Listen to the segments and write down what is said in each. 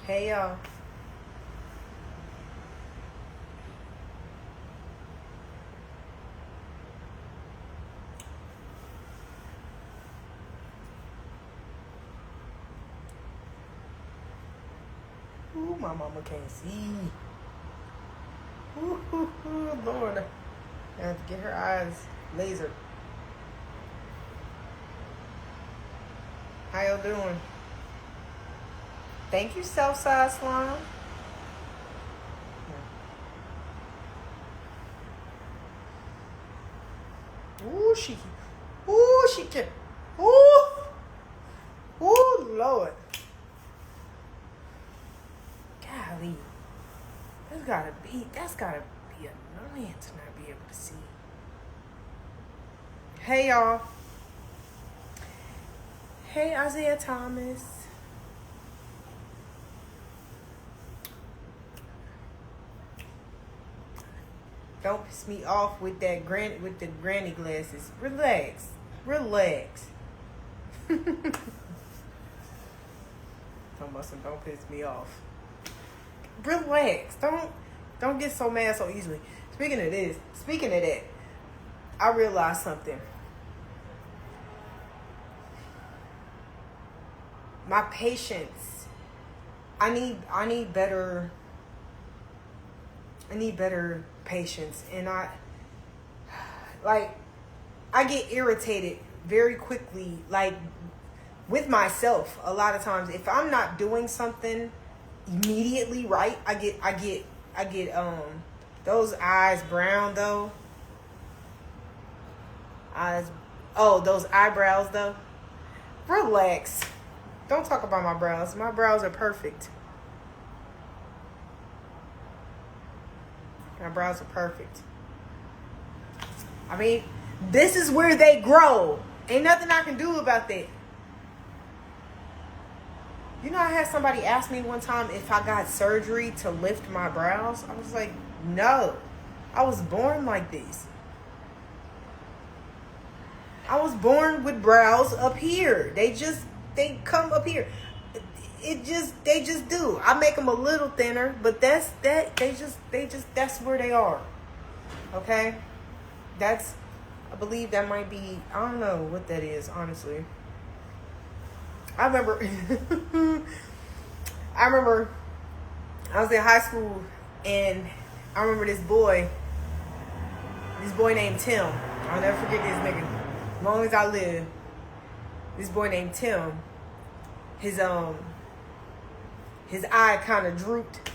Hey y'all. Ooh, my mama can't see. Ooh, Lord. I have to get her eyes lasered. How y'all doing? Thank you, Southside Slime. Ooh, she can. Ooh, Lord. Golly. That's gotta be annoying to not be able to see. Hey, y'all. Hey, Isaiah Thomas. Don't piss me off with the granny glasses. Relax. Don't piss me off. Relax. Don't get so mad so easily. Speaking of that, I realized something. My patience. I need better patience, and I get irritated very quickly, like with myself. A lot of times, if I'm not doing something immediately right, I get those eyes brown though. Those eyebrows though. Relax. Don't talk about my brows. My brows are perfect. My brows are perfect. I mean, this is where they grow. Ain't nothing I can do about that. You know, I had somebody ask me one time if I got surgery to lift my brows. I was like, no. I was born like this. I was born with brows up here. They come up here. They just do. I make them a little thinner, but that's where they are. Okay? I believe that might be, I don't know what that is, honestly. I remember I was in high school, and I remember this boy named Tim. I'll never forget this nigga. As long as I live. This boy named Tim, his eye kind of drooped,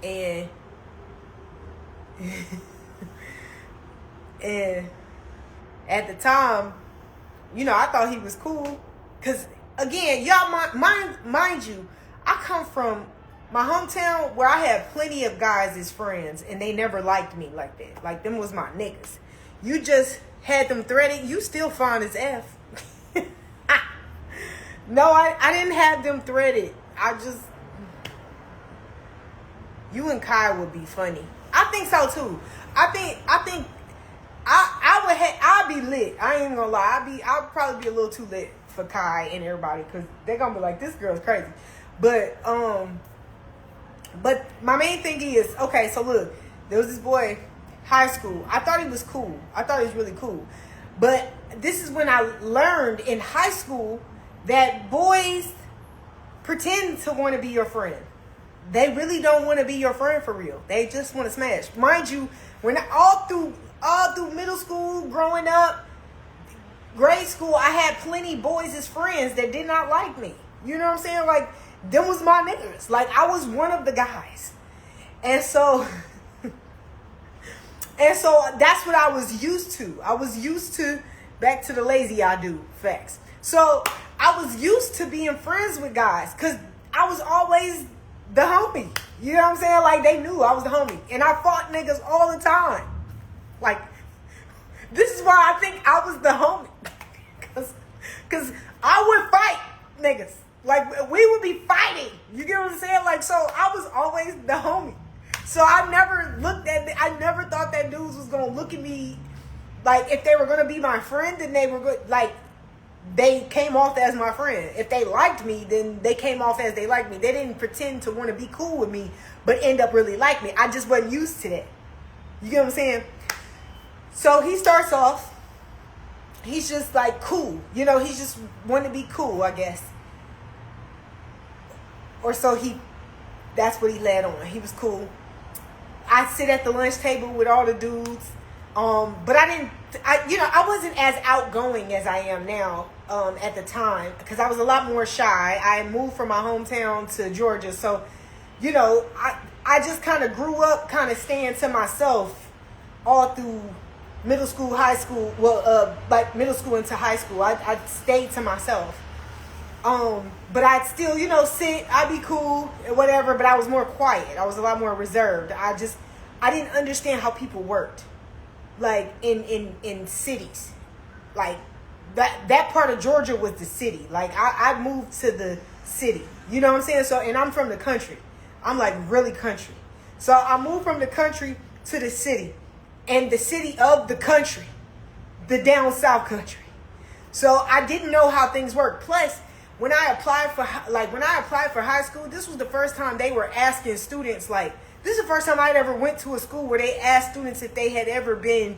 and and at the time, you know, I thought he was cool, cause again, y'all mind you, I come from my hometown where I had plenty of guys as friends, and they never liked me like that. Like, them was my niggas. You just had them threaded. You still fine as F. No, I didn't have them threaded. You and Kai would be funny. I think so too. I'd be lit. I ain't even gonna lie. I'll probably be a little too lit for Kai and everybody, because they're gonna be like, this girl's crazy. But my main thing is, okay, so look, there was this boy, high school. I thought he was cool. I thought he was really cool. But this is when I learned in high school that boys pretend to want to be your friend. They really don't want to be your friend for real. They just want to smash. Mind you, when all through middle school, growing up, grade school, I had plenty boys as friends that did not like me. You know what I'm saying? Like, them was my niggas. Like, I was one of the guys. And so that's what I was used to. I was used to, back to the lazy I do facts. So I was used to being friends with guys, because I was always the homie. You know what I'm saying? Like, they knew I was the homie. And I fought niggas all the time. Like, this is why I think I was the homie. Because I would fight niggas. Like, we would be fighting. You get what I'm saying? Like, so I was always the homie. So I never thought that dudes was going to look at me like, if they were going to be my friend, then they were good. Like, they came off as my friend. If they liked me, then they came off as they liked me. They didn't pretend to want to be cool with me, but end up really like me. I just wasn't used to that. You get what I'm saying? So he starts off, he's just like cool. You know, he just wanted to be cool, I guess. Or so that's what he led on. He was cool. I sit at the lunch table with all the dudes. But I wasn't as outgoing as I am now at the time, because I was a lot more shy. I moved from my hometown to Georgia. So, you know, I just kind of grew up kind of staying to myself all through middle school, high school. Well, like middle school into high school, I stayed to myself. But I'd still, you know, I'd be cool, whatever, but I was more quiet. I was a lot more reserved. I didn't understand how people worked. Like in cities, like that part of Georgia was the city. Like I moved to the city, you know what I'm saying? So, and I'm from the country. I'm like really country. So I moved from the country to the city, and the city of the country, the down south country. So I didn't know how things work. Plus, when I applied for high school, this was the first time they were asking students, like, this is the first time I'd ever went to a school where they asked students if they had ever been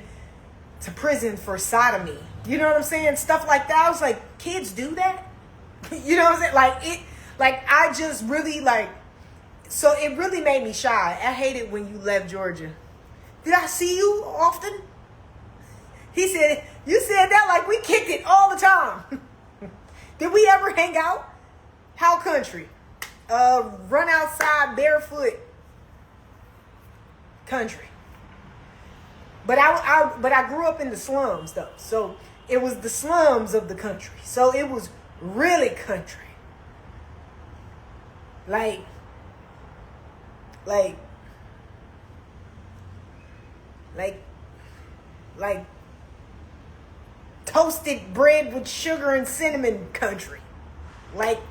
to prison for sodomy. You know what I'm saying? Stuff like that. I was like, kids do that? You know what I'm saying? I just really so it really made me shy. I hated when you left Georgia. Did I see you often? He said, you said that like we kicked it all the time. Did we ever hang out? How country? Run outside barefoot. Country. But I grew up in the slums though. So it was the slums of the country. So it was really country. Like toasted bread with sugar and cinnamon country. Like,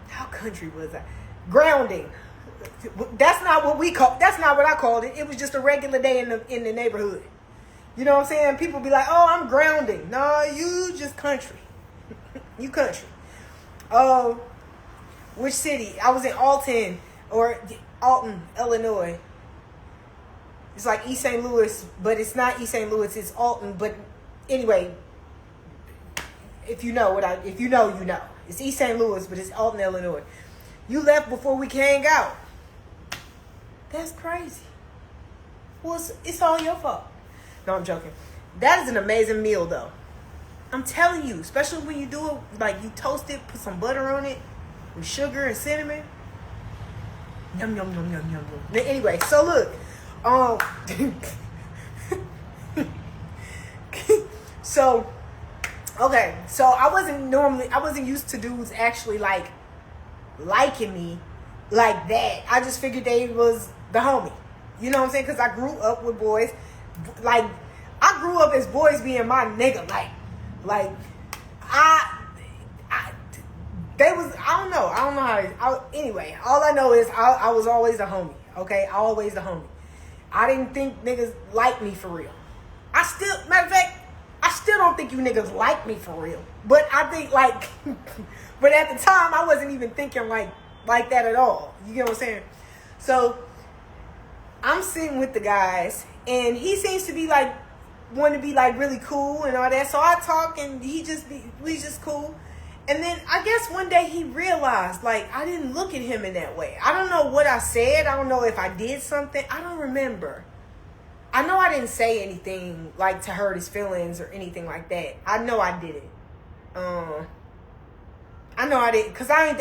how country was that? Grounding. That's not what I called it. It was just a regular day in the neighborhood. You know what I'm saying? People be like, "Oh, I'm grounding." No, you just country. You country. Which city? I was in Alton, Illinois. It's like East St. Louis, but it's not East St. Louis. It's Alton. But anyway, if you know, you know. It's East St. Louis, but it's Alton, Illinois. You left before we could hang out. That's crazy. Well, it's all your fault. No, I'm joking. That is an amazing meal, though. I'm telling you, especially when you do it, like you toast it, put some butter on it, with sugar and cinnamon. Yum, yum, yum, yum, yum, yum. Anyway, so look. So, okay. So I wasn't used to dudes actually liking me like that. I just figured they was the homie. You know what I'm saying? Because I grew up with boys. Like, I grew up as boys being my nigga. I don't know how. Anyway, all I know is I was always a homie. Okay, always a homie. I didn't think niggas liked me for real. Matter of fact, I still don't think you niggas like me for real. But I think but at the time I wasn't even thinking like that at all. You get what I'm saying? So I'm sitting with the guys, and he seems to be want to be really cool and all that. So I talk, and we just cool. And then I guess one day he realized I didn't look at him in that way. I don't know what I said. I don't know if I did something. I don't remember. I know I didn't say anything to hurt his feelings or anything like that. I know I did it. I know I did, because I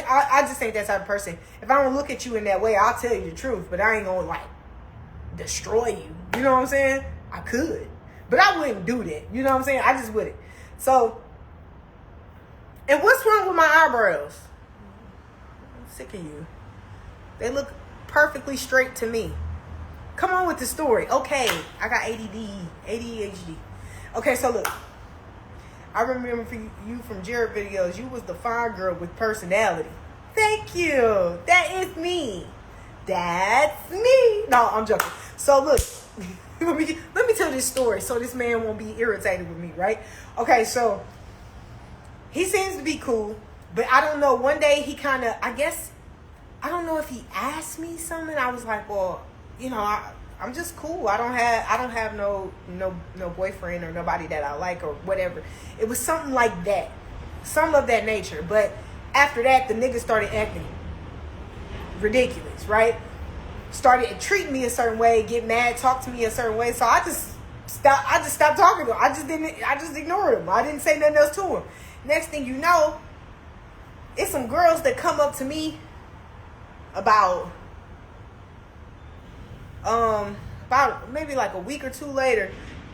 just ain't that type of person. If I don't look at you in that way, I'll tell you the truth, but I ain't gonna destroy you. You know what I'm saying? I could, but I wouldn't do that. You know what I'm saying? I just wouldn't. So, and what's wrong with my eyebrows? I'm sick of you. They look perfectly straight to me. Come on with the story. Okay, I got ADHD. Okay, so look. I remember you from Jared videos. You was the fine girl with personality. Thank you. That is me. That's me. No, I'm joking. So look, let me me tell this story so this man won't be irritated with me, right? Okay, so he seems to be cool, but I don't know. One day he kind of, I guess, I don't know if he asked me something. I was like, well, you know, I'm just cool. I don't have no boyfriend or nobody that I like or whatever. It was something like that, some of that nature. But after that, the nigga started acting ridiculous, right? Started treating me a certain way, get mad, talk to me a certain way. So I just stopped talking to him. I just ignored him. I didn't say nothing else to him. Next thing you know, it's some girls that come up to me about maybe like a week or two later.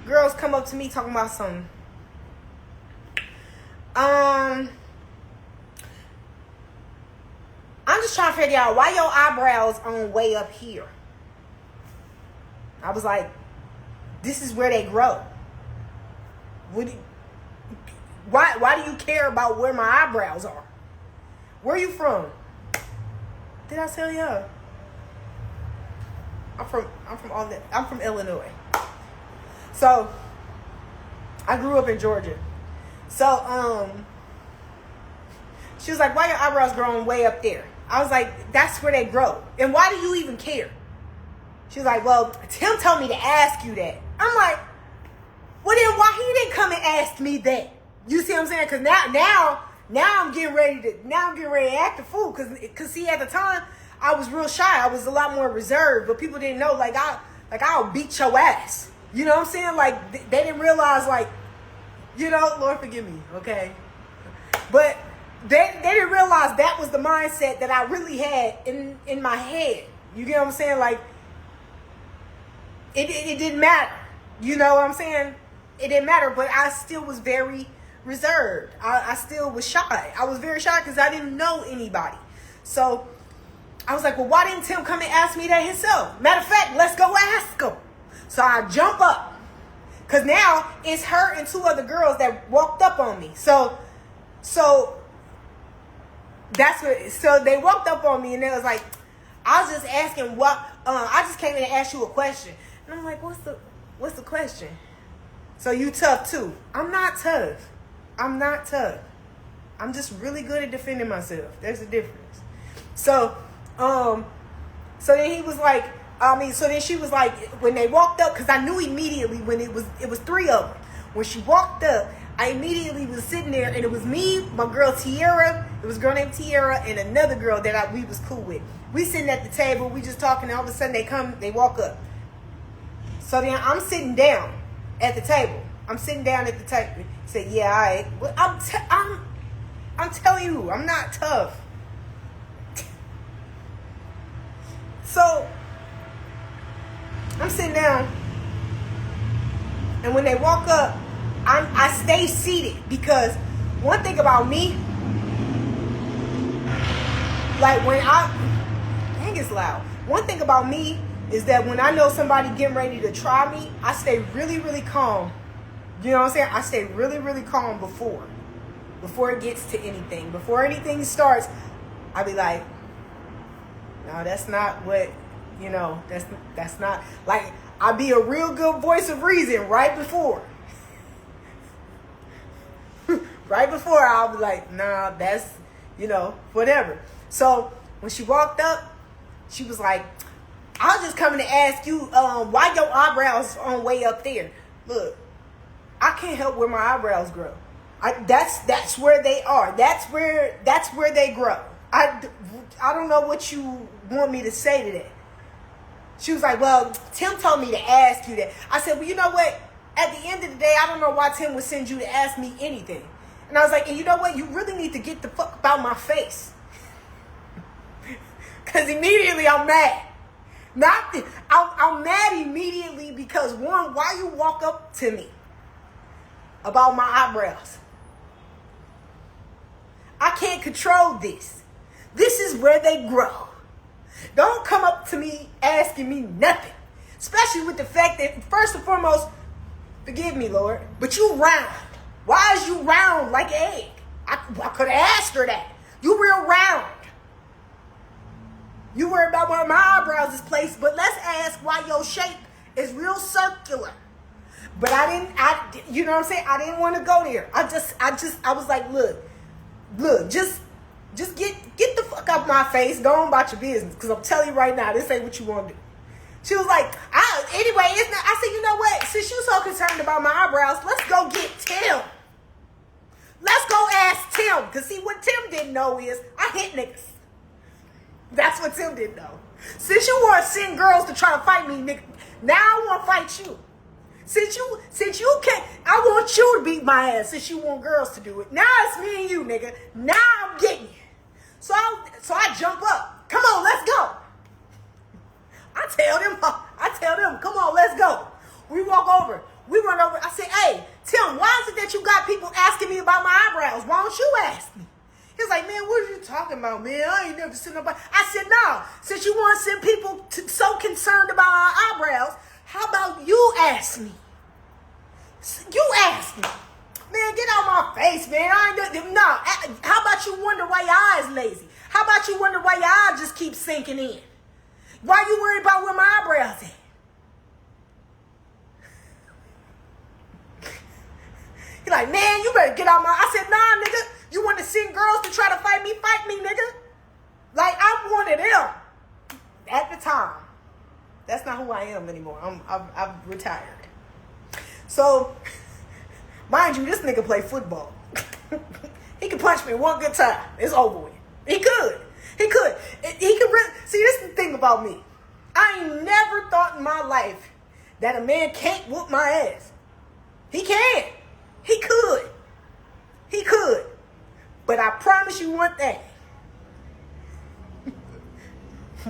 Girls come up to me talking about something. I'm just trying to figure out why your eyebrows on way up here. I was like, this is where they grow. Why do you care about where my eyebrows are? Where are you from? Did I tell you? I'm from Illinois. So I grew up in Georgia. So she was like, why your eyebrows growing way up there? I was like, that's where they grow. And why do you even care? She was like, well, Tim told me to ask you that. I'm like, well then why he didn't come and ask me that? You see what I'm saying? Because now I'm getting ready to act a fool. Because see, at the time I was real shy. I was a lot more reserved, but people didn't know I'll beat your ass. You know what I'm saying? Like they didn't realize, like, you know, Lord forgive me, okay? But they didn't realize that was the mindset that I really had in my head. You get what I'm saying? Like it didn't matter. You know what I'm saying? It didn't matter, but I still was very reserved. I still was shy. I was very shy because I didn't know anybody. So I was like, well, why didn't Tim come and ask me that himself? Matter of fact, let's go ask him. So I jump up. Because now it's her and two other girls that walked up on me. So that's what. So they walked up on me and they was like, I was just asking what. I just came in to ask you a question. And I'm like, what's the question? So you tough too? I'm not tough. I'm just really good at defending myself. There's a difference. So then he was like, so then she was like, when they walked up, because I knew immediately when it was three of them. When she walked up, I immediately was sitting there, and it was me, my girl Tiara. It was a girl named Tiara, and another girl that we was cool with. We sitting at the table, we just talking, and all of a sudden they walk up. So then I'm sitting down at the table. He said, yeah, all right. Well, I'm telling you, I'm not tough. So I'm sitting down, and when they walk up, I stay seated, because one thing about me, like dang, it's loud. One thing about me is that when I know somebody getting ready to try me, I stay really, really calm. You know what I'm saying? I stay really, really calm before it gets to anything. Before anything starts, I be like, no, that's not what, you know, that's not, like, I be a real good voice of reason right before. Right before, I'll be like, nah, that's, you know, whatever. So when she walked up, she was like, I was just coming to ask you, why your eyebrows on way up there? Look, I can't help where my eyebrows grow. That's where they are. That's where they grow. I don't know what you want me to say to that. She was like, well, Tim told me to ask you that. I said, well, you know what? At the end of the day, I don't know why Tim would send you to ask me anything. And I was like, and you know what? You really need to get the fuck about my face. Because immediately I'm mad. I'm mad immediately because, one, why you walk up to me about my eyebrows? I can't control this. This is where they grow. Don't come up to me asking me nothing. Especially with the fact that, first and foremost, forgive me, Lord, but you round. Why is you round like an egg? I could have asked her that. You real round. You worry about where my eyebrows is placed, but let's ask why your shape is real circular. But you know what I'm saying? I didn't want to go there. I was like, look, just get the fuck out my face. Go on about your business. Because I'm telling you right now, this ain't what you want to do. She was like, anyway, I said, you know what? Since you're so concerned about my eyebrows, let's go get Tim. Let's go ask Tim. Because see, what Tim didn't know is I hit niggas. That's what Tim didn't know. Since you want to send girls to try to fight me, nigga, now I want to fight you. Since you can't, I want you to beat my ass since you want girls to do it. Now it's me and you, nigga. Now I'm getting you. So I jump up. Come on, let's go. I tell them, come on, let's go. We walk over. We run over. I say, hey, Tim, why is it that you got people asking me about my eyebrows? Why don't you ask me? He's like, man, what are you talking about, man? I ain't never seen nobody. I said, no. Since you want to send people so concerned about our eyebrows, how about you ask me? You ask me. Man, get out my face, man. No. How about you wonder why your eyes lazy? How about you wonder why your eyes just keep sinking in? Why you worried about where my eyebrows at? He like, man, you better get out my... I said, nah, nigga. You want to send girls to try to fight me, nigga. Like, I'm one of them. At the time. That's not who I am anymore. I've retired. So, mind you, this nigga play football. He could punch me one good time. It's over with. He could. He could really... See, this is the thing about me. I ain't never thought in my life that a man can't whoop my ass. He can. He could. He could. But I promise you one thing. I'm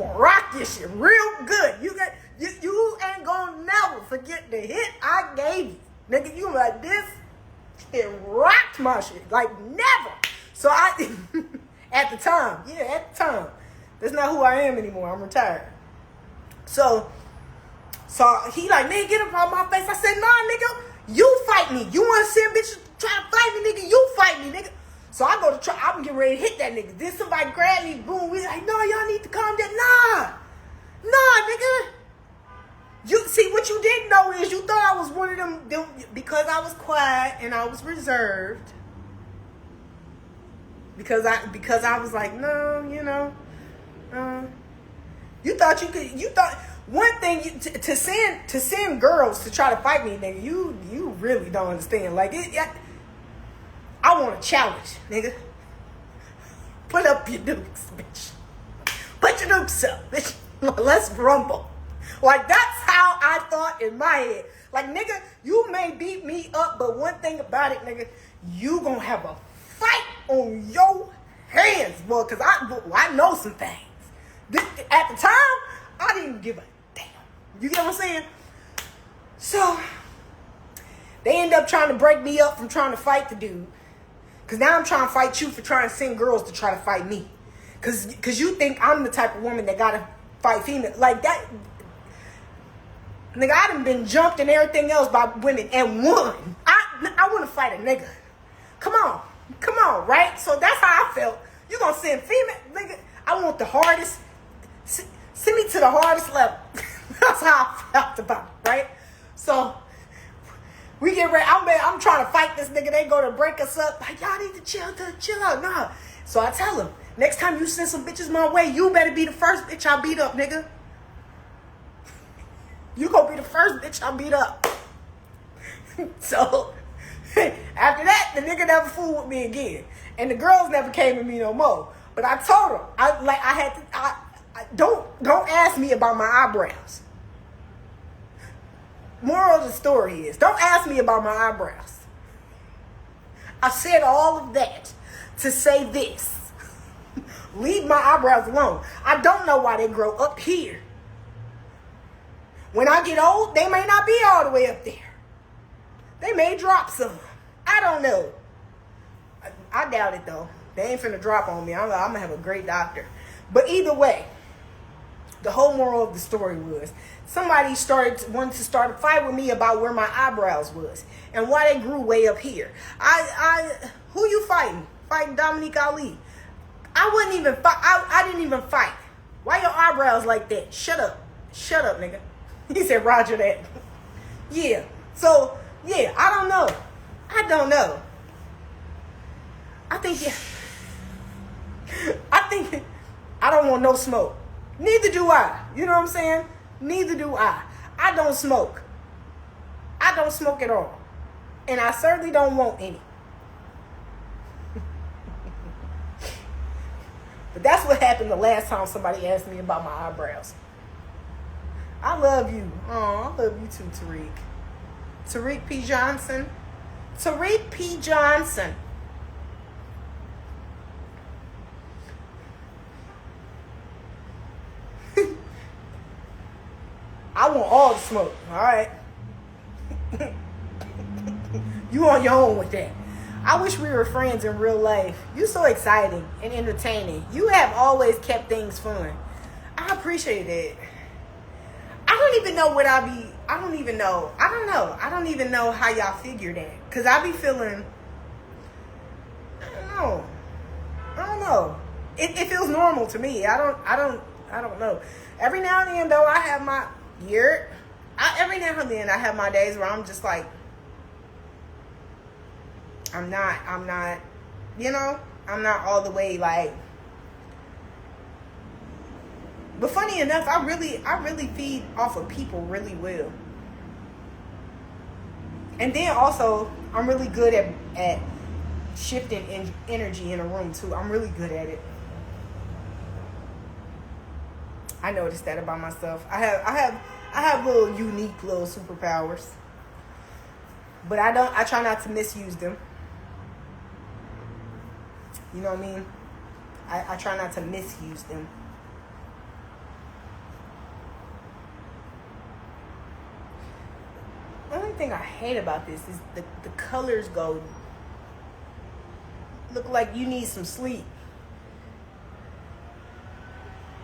gonna rock this shit real good. You ain't gonna never forget the hit I gave you. Nigga, you like this? It rocked my shit. Like never. So at the time. That's not who I am anymore. I'm retired. So he like, man, get up out my face. I said, nah, nigga, you fight me. You want to send bitches try to fight me, nigga? You fight me, nigga. So I go to try. I'm getting ready to hit that nigga. Then somebody grab me, boom. We like, no, y'all need to calm down. Nah, nigga. You see, what you didn't know is you thought I was one of them because I was quiet and I was reserved. Because I was like, no, you know, you thought one thing to send girls to try to fight me, nigga. You really don't understand. Like I want a challenge, nigga. Put up your dukes, bitch. Put your dukes up, bitch. Let's rumble. Like that's how I thought in my head. Like nigga, you may beat me up, but one thing about it, nigga, you gonna have a fight on your hands, boy. Cause I know some things. At the time, I didn't give a damn. You get what I'm saying? So they end up trying to break me up from trying to fight the dude. Cause now I'm trying to fight you for trying to send girls to try to fight me. Cause you think I'm the type of woman that gotta fight female like that. Nigga, I done been jumped and everything else by women and won. I want to fight a nigga. Come on, right? So that's how I felt. You gonna send female, nigga? I want the hardest. Send me to the hardest level. That's how I felt about it, right? So we get ready. I'm trying to fight this nigga. They go to break us up. Like, y'all need to chill out. Nah. So I tell him, next time you send some bitches my way, you better be the first bitch I beat up, nigga. You gonna be the first bitch I beat up. So after that, the nigga never fooled with me again, and the girls never came to me no more. But I told them, don't ask me about my eyebrows. Moral of the story is, don't ask me about my eyebrows. I said all of that to say this. Leave my eyebrows alone. I don't know why they grow up here. When I get old, they may not be all the way up there. They may drop some. I don't know. I doubt it, though. They ain't finna drop on me. I'm going to have a great doctor. But either way, the whole moral of the story was somebody wanted to start a fight with me about where my eyebrows was and why they grew way up here. Who you fighting? Fighting Dominiquedaniell3. I wouldn't even fight. I didn't even fight. Why your eyebrows like that? Shut up, nigga. He said, Roger that. Yeah, So, yeah, I don't know. I think, yeah. I don't want no smoke. Neither do I. You know what I'm saying? Neither do I. I don't smoke. I don't smoke at all. And I certainly don't want any. But that's what happened the last time somebody asked me about my eyebrows. I love you. Oh, I love you too, Tariq. Tariq P. Johnson. Tariq P. Johnson. I want all the smoke, all right? You on your own with that. I wish we were friends in real life. You're so exciting and entertaining. You have always kept things fun. I appreciate it. I don't even know I don't even know. I don't even know how y'all figure that. Because I be feeling, I don't know. It feels normal to me. I don't know. Every now and then, though, I have my every now and then I have my days where I'm just like, I'm not, I'm not all the way like, but funny enough, I really feed off of people really well. And then also, I'm really good at shifting energy in a room too. I'm really good at it. I noticed that about myself. I have little unique little superpowers. But I try not to misuse them. You know what I mean? I try not to misuse them. The only thing I hate about this is the colors look like you need some sleep.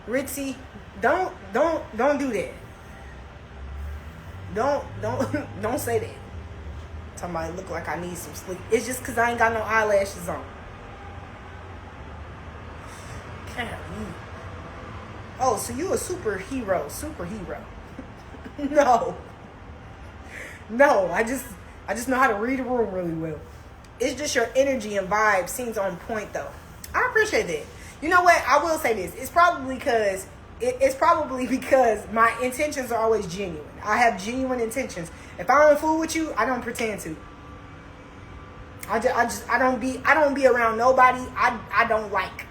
Ritzy, don't do that. Don't say that. Somebody look like I need some sleep. It's just because I ain't got no eyelashes on. Oh, so you a superhero. No, I just know how to read a room really well. It's just your energy and vibe seems on point though. I appreciate that. You know what? I will say this. It's probably because my intentions are always genuine. I have genuine intentions. If I don't fool with you, I don't pretend to. I don't be around nobody I don't like.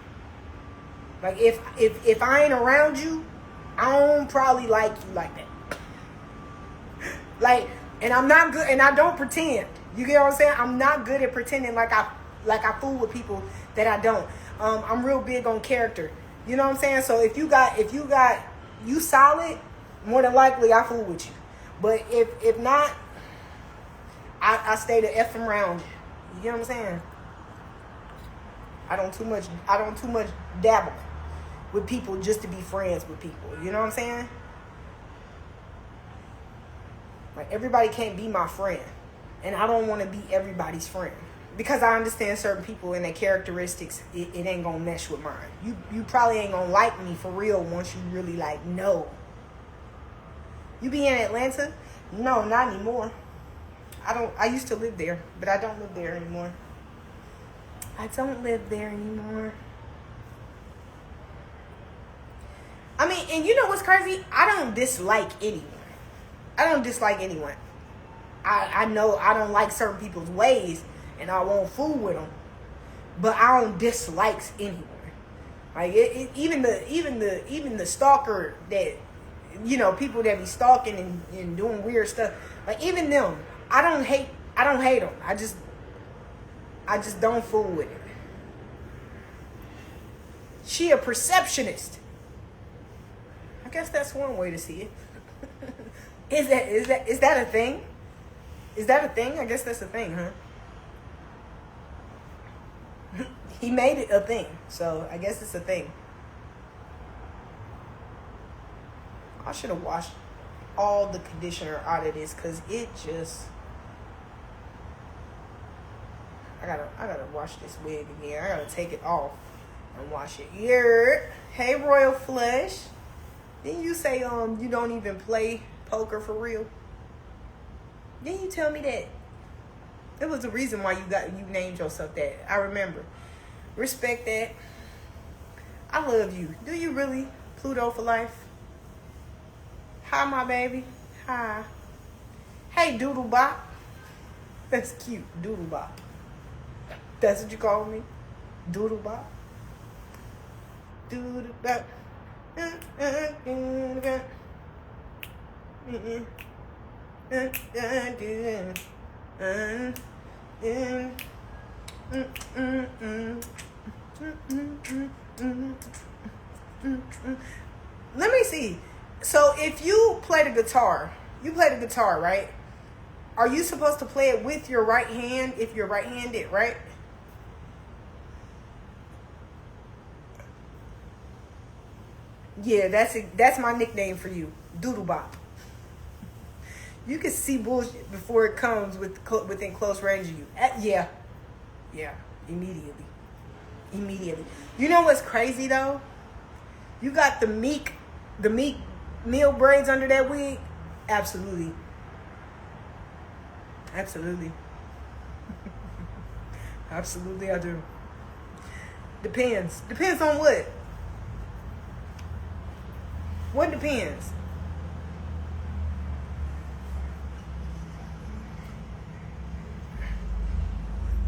Like if I ain't around you, I don't probably like you like that. Like, and I'm not good, and I don't pretend. You get what I'm saying? I'm not good at pretending like I fool with people that I don't. I'm real big on character. You know what I'm saying? So if you solid, more than likely I fool with you. But if not, I stay the F around you. You know what I'm saying? I don't too much dabble with people just to be friends with people. You know what I'm saying? Like, everybody can't be my friend. And I don't want to be everybody's friend. Because I understand certain people and their characteristics, it ain't going to mesh with mine. You probably ain't going to like me for real once you really, like, know. You be in Atlanta? No, not anymore. I used to live there, but I don't live there anymore. I mean, and you know what's crazy? I don't dislike anyone. I know I don't like certain people's ways, and I won't fool with them. But I don't dislike anyone. Like even the stalker that, you know, people that be stalking and doing weird stuff. Like, even them, I don't hate them. I just don't fool with it. She a perceptionist. I guess that's one way to see it. Is that a thing? Is that a thing? I guess that's a thing, huh? He made it a thing, so I guess it's a thing. I should have washed all the conditioner out of this, because it just... I gotta wash this wig again. I gotta take it off and wash it. Yeah. Hey, Royal Flush. Didn't you say you don't even play poker for real? Didn't you tell me that? There was a reason why you named yourself that. I remember. Respect that. I love you. Do you really? Pluto for life. Hi, my baby. Hi. Hey, Doodlebop. That's cute. Doodlebop. That's what you call me? Doodlebop? Doodlebop. Let me see. So if you play the guitar, right? Are you supposed to play it with your right hand if you're right-handed, right? Yeah, that's my nickname for you, Doodlebop. You can see bullshit before it comes within close range of you. Yeah, immediately. You know what's crazy though? You got the Meek Mill braids under that wig. Absolutely. Absolutely, I do. Depends on what? What depends?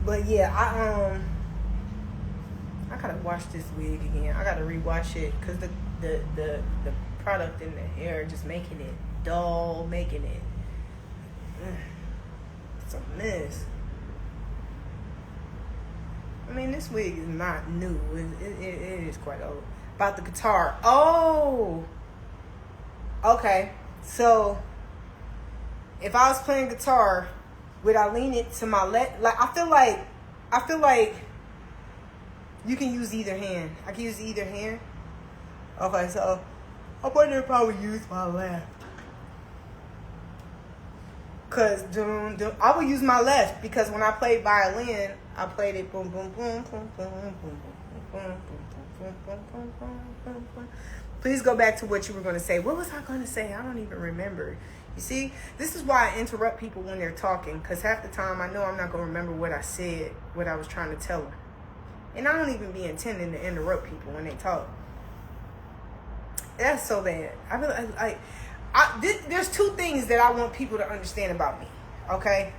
But yeah, I gotta wash this wig again. I gotta rewash it because the product in the hair just making it dull, making it. It's a mess. I mean, this wig is not new. It is quite old. About the guitar. Oh, okay. So if I was playing guitar, would I lean it to my left? Like I feel like you can use either hand. I can use either hand. Okay, so I wonder if I would use my left. Cause I would use my left because when I played violin, I played it boom boom boom boom boom boom boom boom boom boom boom boom. Please go back to what you were going to say. What was I going to say? I don't even remember. You see, this is why I interrupt people when they're talking, because half the time I know I'm not going to remember what I said, what I was trying to tell them. And I don't even be intending to interrupt people when they talk. That's so bad. There's two things that I want people to understand about me, okay?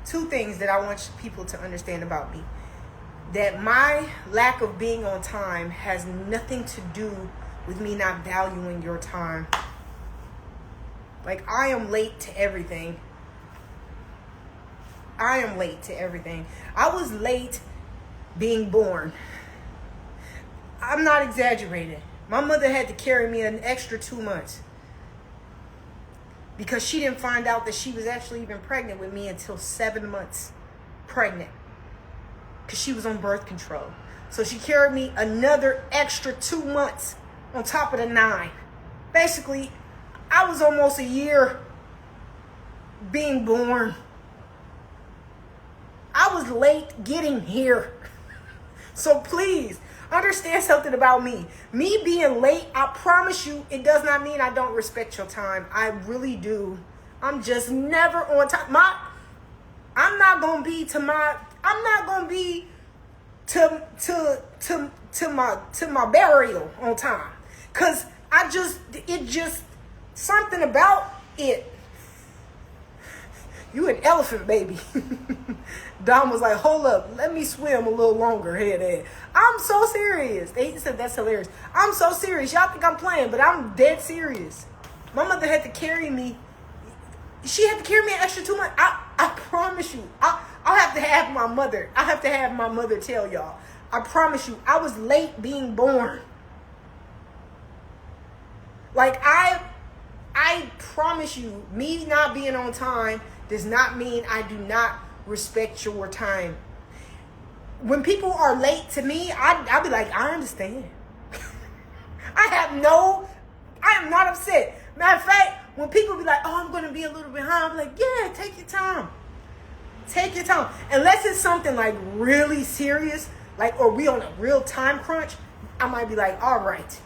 Two things that I want people to understand about me. That my lack of being on time has nothing to do with me not valuing your time. Like, I am late to everything. I was late being born. I'm not exaggerating. My mother had to carry me an extra 2 months because she didn't find out that she was actually even pregnant with me until 7 months pregnant, because she was on birth control. So she carried me another extra 2 months on top of the 9. Basically, I was almost a year being born. I was late getting here. So please, understand something about me. Me being late, I promise you, it does not mean I don't respect your time. I really do. I'm just never on time. I'm not gonna be to my burial on time. Cause something about it. You an elephant, baby. Dom was like, hold up, let me swim a little longer here. I'm so serious. They said that's hilarious. I'm so serious. Y'all think I'm playing, but I'm dead serious. My mother had to carry me. She had to carry me an extra 2 months. I promise you. I'll have to have my mother. I have to have my mother tell y'all. I promise you, I was late being born. Like, I promise you, me not being on time does not mean I do not respect your time. When people are late to me, I'll be like, I understand. I am not upset. Matter of fact, when people be like, oh, I'm going to be a little behind, I'm like, yeah, take your time. Take your time. Unless it's something like really serious, like, or we on a real time crunch, I might be like, all right.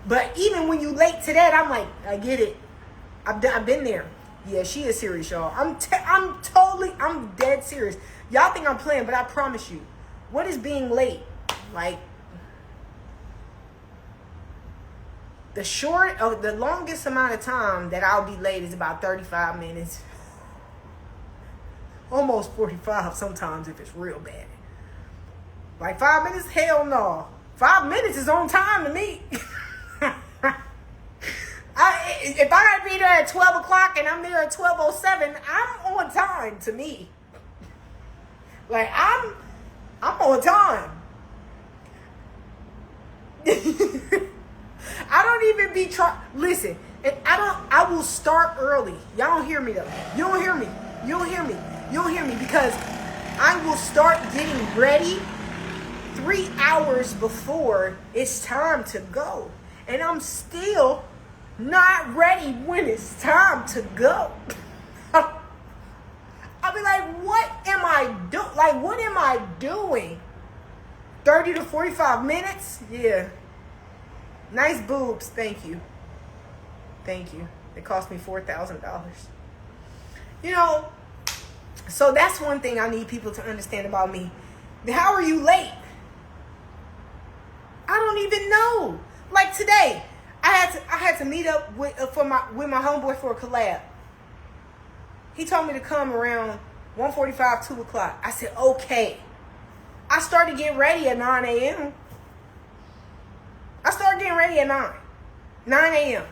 But even when you late to that, I'm like, I get it. I've been there. Yeah, she is serious, y'all. I'm dead serious. Y'all think I'm playing, but I promise you, what is being late? Like, the longest amount of time that I'll be late is about 35 minutes. Almost 45 sometimes if it's real bad. Like 5 minutes? Hell no. 5 minutes is on time to me. If I gotta be there at 12 o'clock and I'm there at 12:07, I'm on time to me. Like, I'm on time. I don't even be listen, if I will start early. Y'all don't hear me though. You don't hear me. You don't hear me. You don't hear me because I will start getting ready 3 hours before it's time to go. And I'm still not ready when it's time to go. I'll be like, what am I doing? Like, what am I doing? 30 to 45 minutes? Yeah. Nice boobs. Thank you. Thank you. It cost me $4,000. You know, so that's one thing I need people to understand about me. How are you late? I don't even know. Like today, I had to meet up with my homeboy for a collab. He told me to come around 1:45, 2 o'clock. I said, okay. I started getting ready at 9 a.m. I started getting ready at 9 a.m.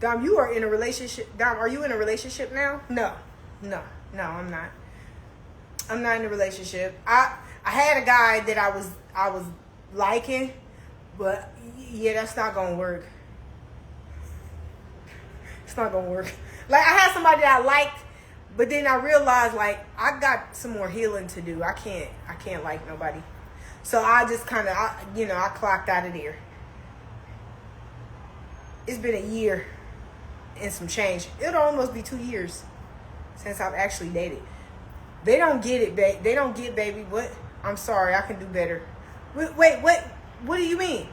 Dom, you are in a relationship. Dom, are you in a relationship now? No, I'm not. I'm not in a relationship. I had a guy that I was liking, but yeah, that's not gonna work. It's not gonna work. Like, I had somebody that I liked, but then I realized, like, I got some more healing to do. I can't like nobody. So I just kind of, I clocked out of there. It's been a year and some change. It'll almost be 2 years since I've actually dated. They don't get it, babe. They don't get, baby. What? I'm sorry. I can do better. Wait, what? What do you mean?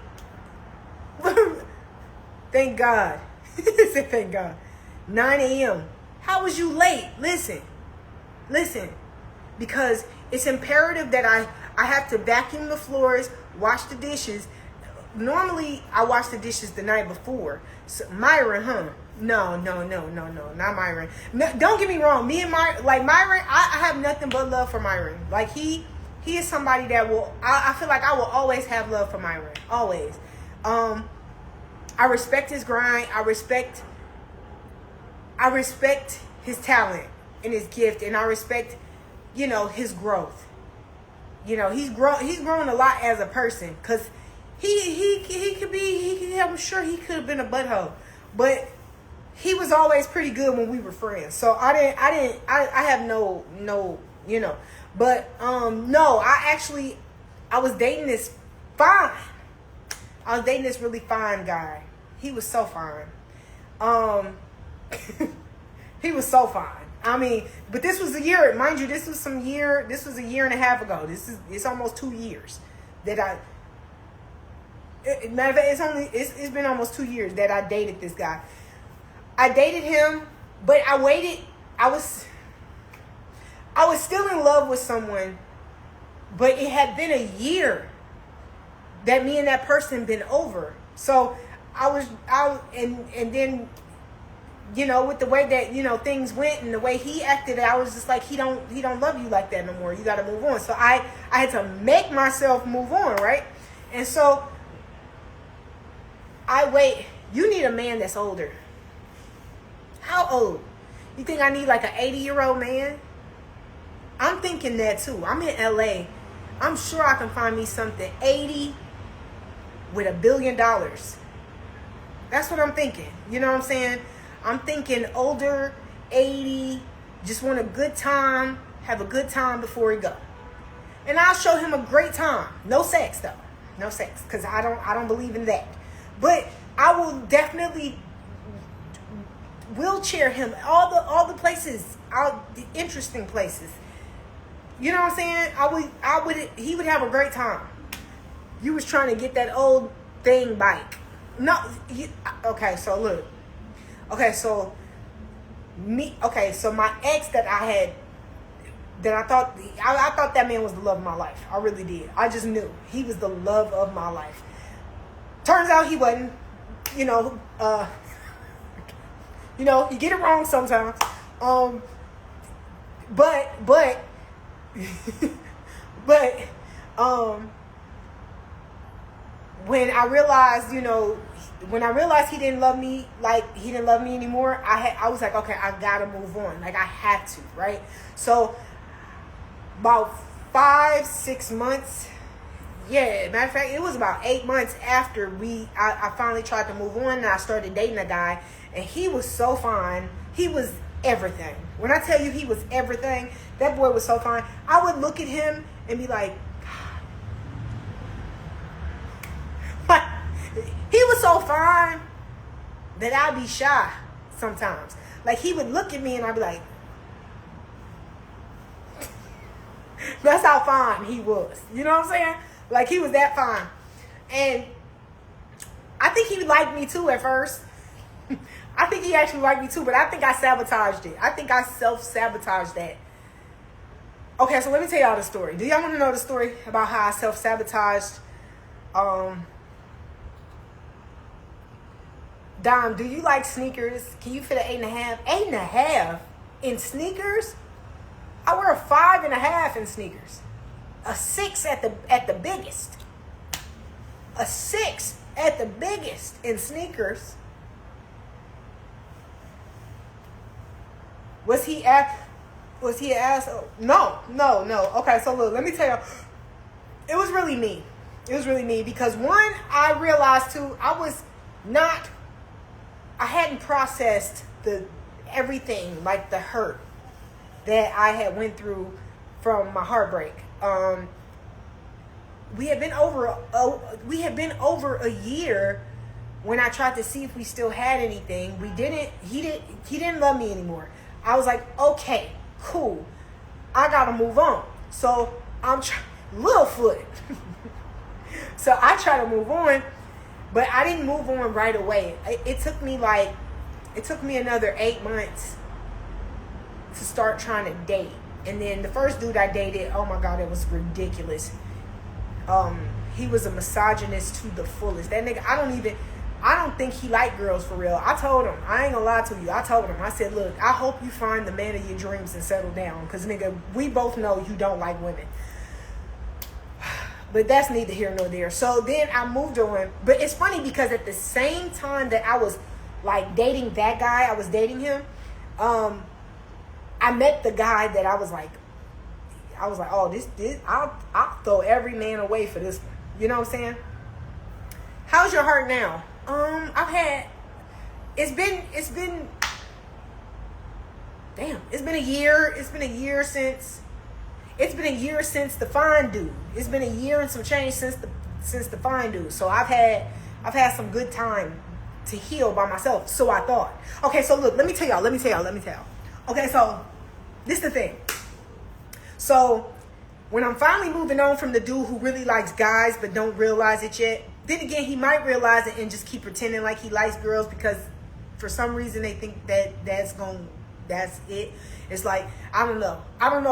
Thank God. Thank God. 9 a.m. How was you late? Listen. Because it's imperative that I have to vacuum the floors, wash the dishes. Normally, I wash the dishes the night before. So, Myron, huh? No, not Myron. No, don't get me wrong. Me and Myron, I have nothing but love for Myron. Like, he is somebody that I feel like I will always have love for Myron. Always. I respect his grind. I respect his talent and his gift, and I respect, his growth. He's grown a lot as a person, because I'm sure he could have been a butthole, but he was always pretty good when we were friends. So I have no, but no, I was dating this fine. I was dating this really fine guy. He was so fine. He was so fine. I mean, but this was a year, mind you, this was a year and a half ago. It's almost 2 years that matter of fact, it's been almost 2 years that I dated this guy. I dated him, but I waited. I was still in love with someone, but it had been a year that me and that person been over. So and then, with the way that, things went and the way he acted, I was just like, he don't love you like that no more. You got to move on. So I had to make myself move on, right? And so you need a man that's older. How old? You think I need like an 80-year-old man? I'm thinking that too. I'm in LA. I'm sure I can find me something 80 with $1 billion. That's what I'm thinking. You know what I'm saying? I'm thinking older, 80, just want a good time, have a good time before he go. And I'll show him a great time. No sex though. No sex, because I don't believe in that. But I will definitely wheelchair him all the places, all the interesting places. You know what I'm saying? He would have a great time. You was trying to get that old thing bike. No, okay, so look. Okay, so Okay, so my ex that I had, that I thought that man was the love of my life. I really did. I just knew he was the love of my life. Turns out he wasn't. You know, you get it wrong sometimes. But when I realized, he didn't love me, like he didn't love me anymore, I was like, okay, I gotta move on. Like I had to, right? So about 5-6 months, yeah, matter of fact, it was about 8 months after I finally tried to move on, and I started dating a guy, and he was so fine. He was everything. When I tell you he was everything, that boy was so fine. I would look at him and be like, he was so fine that I'd be shy sometimes. Like he would look at me and I'd be like, that's how fine he was. You know what I'm saying? Like he was that fine. And I think he liked me too at first. I think he actually liked me too, but I think I sabotaged it. I think I self-sabotaged that. Okay, so let me tell y'all the story. Do y'all want to know the story about how I self-sabotaged? Dom, do you like sneakers? Can you fit an 8.5? 8.5 in sneakers? I wear a 5.5 in sneakers. A 6 at the biggest. A 6 at the biggest in sneakers. Was he an asshole? No. Okay, so look, let me tell you. It was really me. Because one, I realized too, I hadn't processed everything, like the hurt that I had went through from my heartbreak. We had been over a year when I tried to see if we still had anything. We didn't. He didn't love me anymore. I was like, okay, cool. I gotta move on. So I'm Littlefoot. So I try to move on, but I didn't move on right away. It took me another 8 months to start trying to date. And then the first dude I dated, oh my God, it was ridiculous. He was a misogynist to the fullest. That nigga, I don't think he liked girls for real. I told him, I ain't gonna lie to you. I told him, I said, look, I hope you find the man of your dreams and settle down. Because nigga, we both know you don't like women. But that's neither here nor there. So then I moved on. But it's funny because at the same time that I was like dating that guy, I was dating him. I met the guy that I was like, oh, this I'll throw every man away for this one. You know what I'm saying? How's your heart now? It's been a year. It's been a year since the fine dude. It's been a year and some change since the fine dude. So I've had some good time to heal by myself. So I thought. Okay, so look, let me tell y'all. Okay, so this is the thing. So when I'm finally moving on from the dude who really likes guys but don't realize it yet, then again, he might realize it and just keep pretending like he likes girls because for some reason they think that's it. It's like, I don't know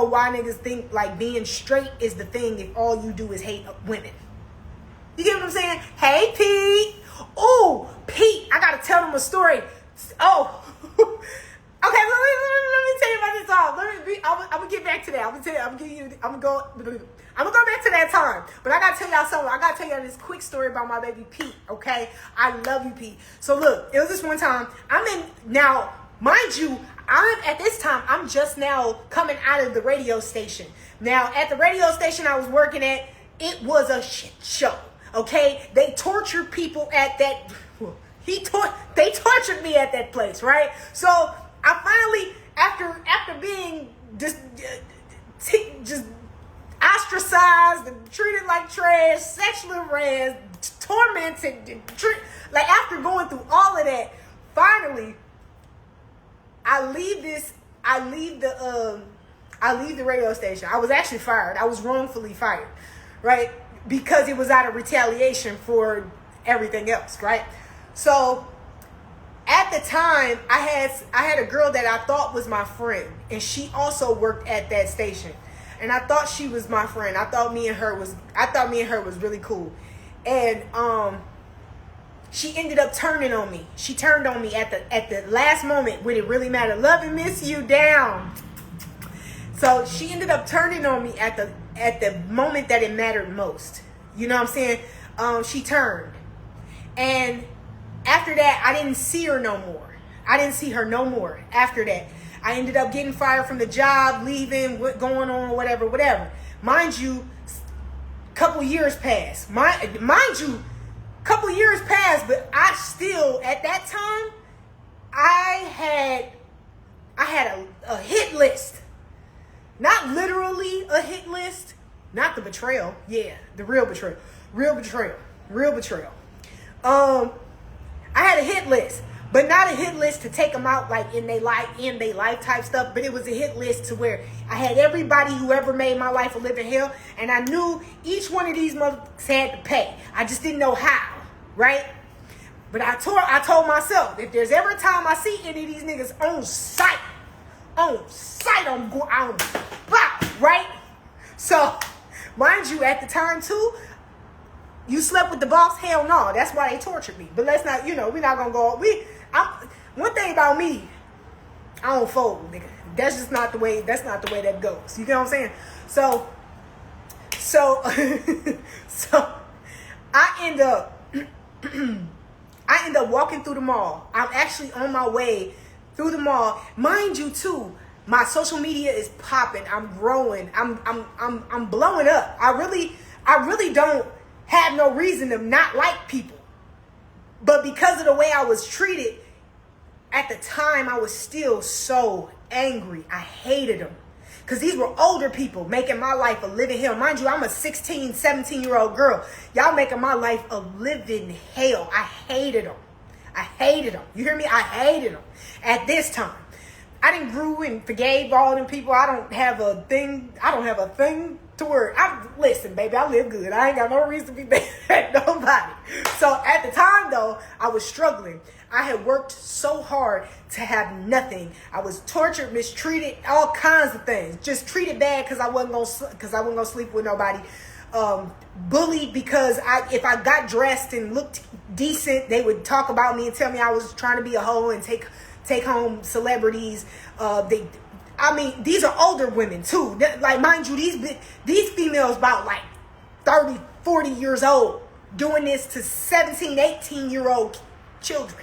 why niggas think like being straight is the thing if all you do is hate women. You get what I'm saying? Hey, Pete. Oh, Pete, I gotta tell them a story. Oh, okay. Let me tell you about this time. I'm gonna get back to that. I'm gonna go back to that time. But I gotta tell y'all something. I gotta tell y'all this quick story about my baby Pete. Okay, I love you, Pete. So look, it was this one time. Now, mind you, I'm just now coming out of the radio station. Now, at the radio station I was working at, it was a shit show. Okay, they tortured people at that. They tortured me at that place, right? So I finally, after being just ostracized and treated like trash, sexually harassed, tormented, like after going through all of that, finally, I leave the radio station. I was actually fired. I was wrongfully fired, right? Because it was out of retaliation for everything else, right? So at the time, I had a girl that I thought was my friend, and she also worked at that station. And I thought she was my friend. I thought me and her was really cool. And she ended up turning on me. She turned on me at the last moment when it really mattered. Love and miss you down. So she ended up turning on me at the moment that it mattered most. You know what I'm saying? She turned. And after that, I didn't see her no more. I didn't see her no more after that. I ended up getting fired from the job, leaving, what going on, whatever. Mind you, couple years passed. Mind you, couple years passed, but I still, at that time, I had a hit list. Not literally a hit list. Not the betrayal. Yeah, the real betrayal. Real betrayal. I had a hit list. But not a hit list to take them out like in they life type stuff. But it was a hit list to where I had everybody who ever made my life a living hell. And I knew each one of these motherfuckers had to pay. I just didn't know how, right? But I told myself, if there's ever a time I see any of these niggas on site, I'm right? So, mind you, at the time too, you slept with the boss? Hell no. That's why they tortured me. But let's not, we're not going to go. One thing about me, I don't fold, nigga. That's just not the way, that goes. You get what I'm saying? So I end up walking through the mall. I'm actually on my way through the mall. Mind you too, my social media is popping. I'm growing. I'm blowing up. I really don't have no reason to not like people. But because of the way I was treated, at the time I was still so angry. I hated them. Because these were older people making my life a living hell. Mind you, I'm a 16, 17-year-old girl. Y'all making my life a living hell. I hated them. You hear me? I hated them. At this time. I didn't grew and forgave all them people. I don't have a thing to worry. Listen, baby, I live good. I ain't got no reason to be mad at nobody. So at the time, though, I was struggling. I had worked so hard to have nothing. I was tortured, mistreated, all kinds of things. Just treated bad because I wasn't gonna sleep with nobody. Bullied because if I got dressed and looked decent, they would talk about me and tell me I was trying to be a hoe and take home celebrities. These are older women too. Like, mind you, these females about like 30, 40 years old doing this to 17, 18-year-old children.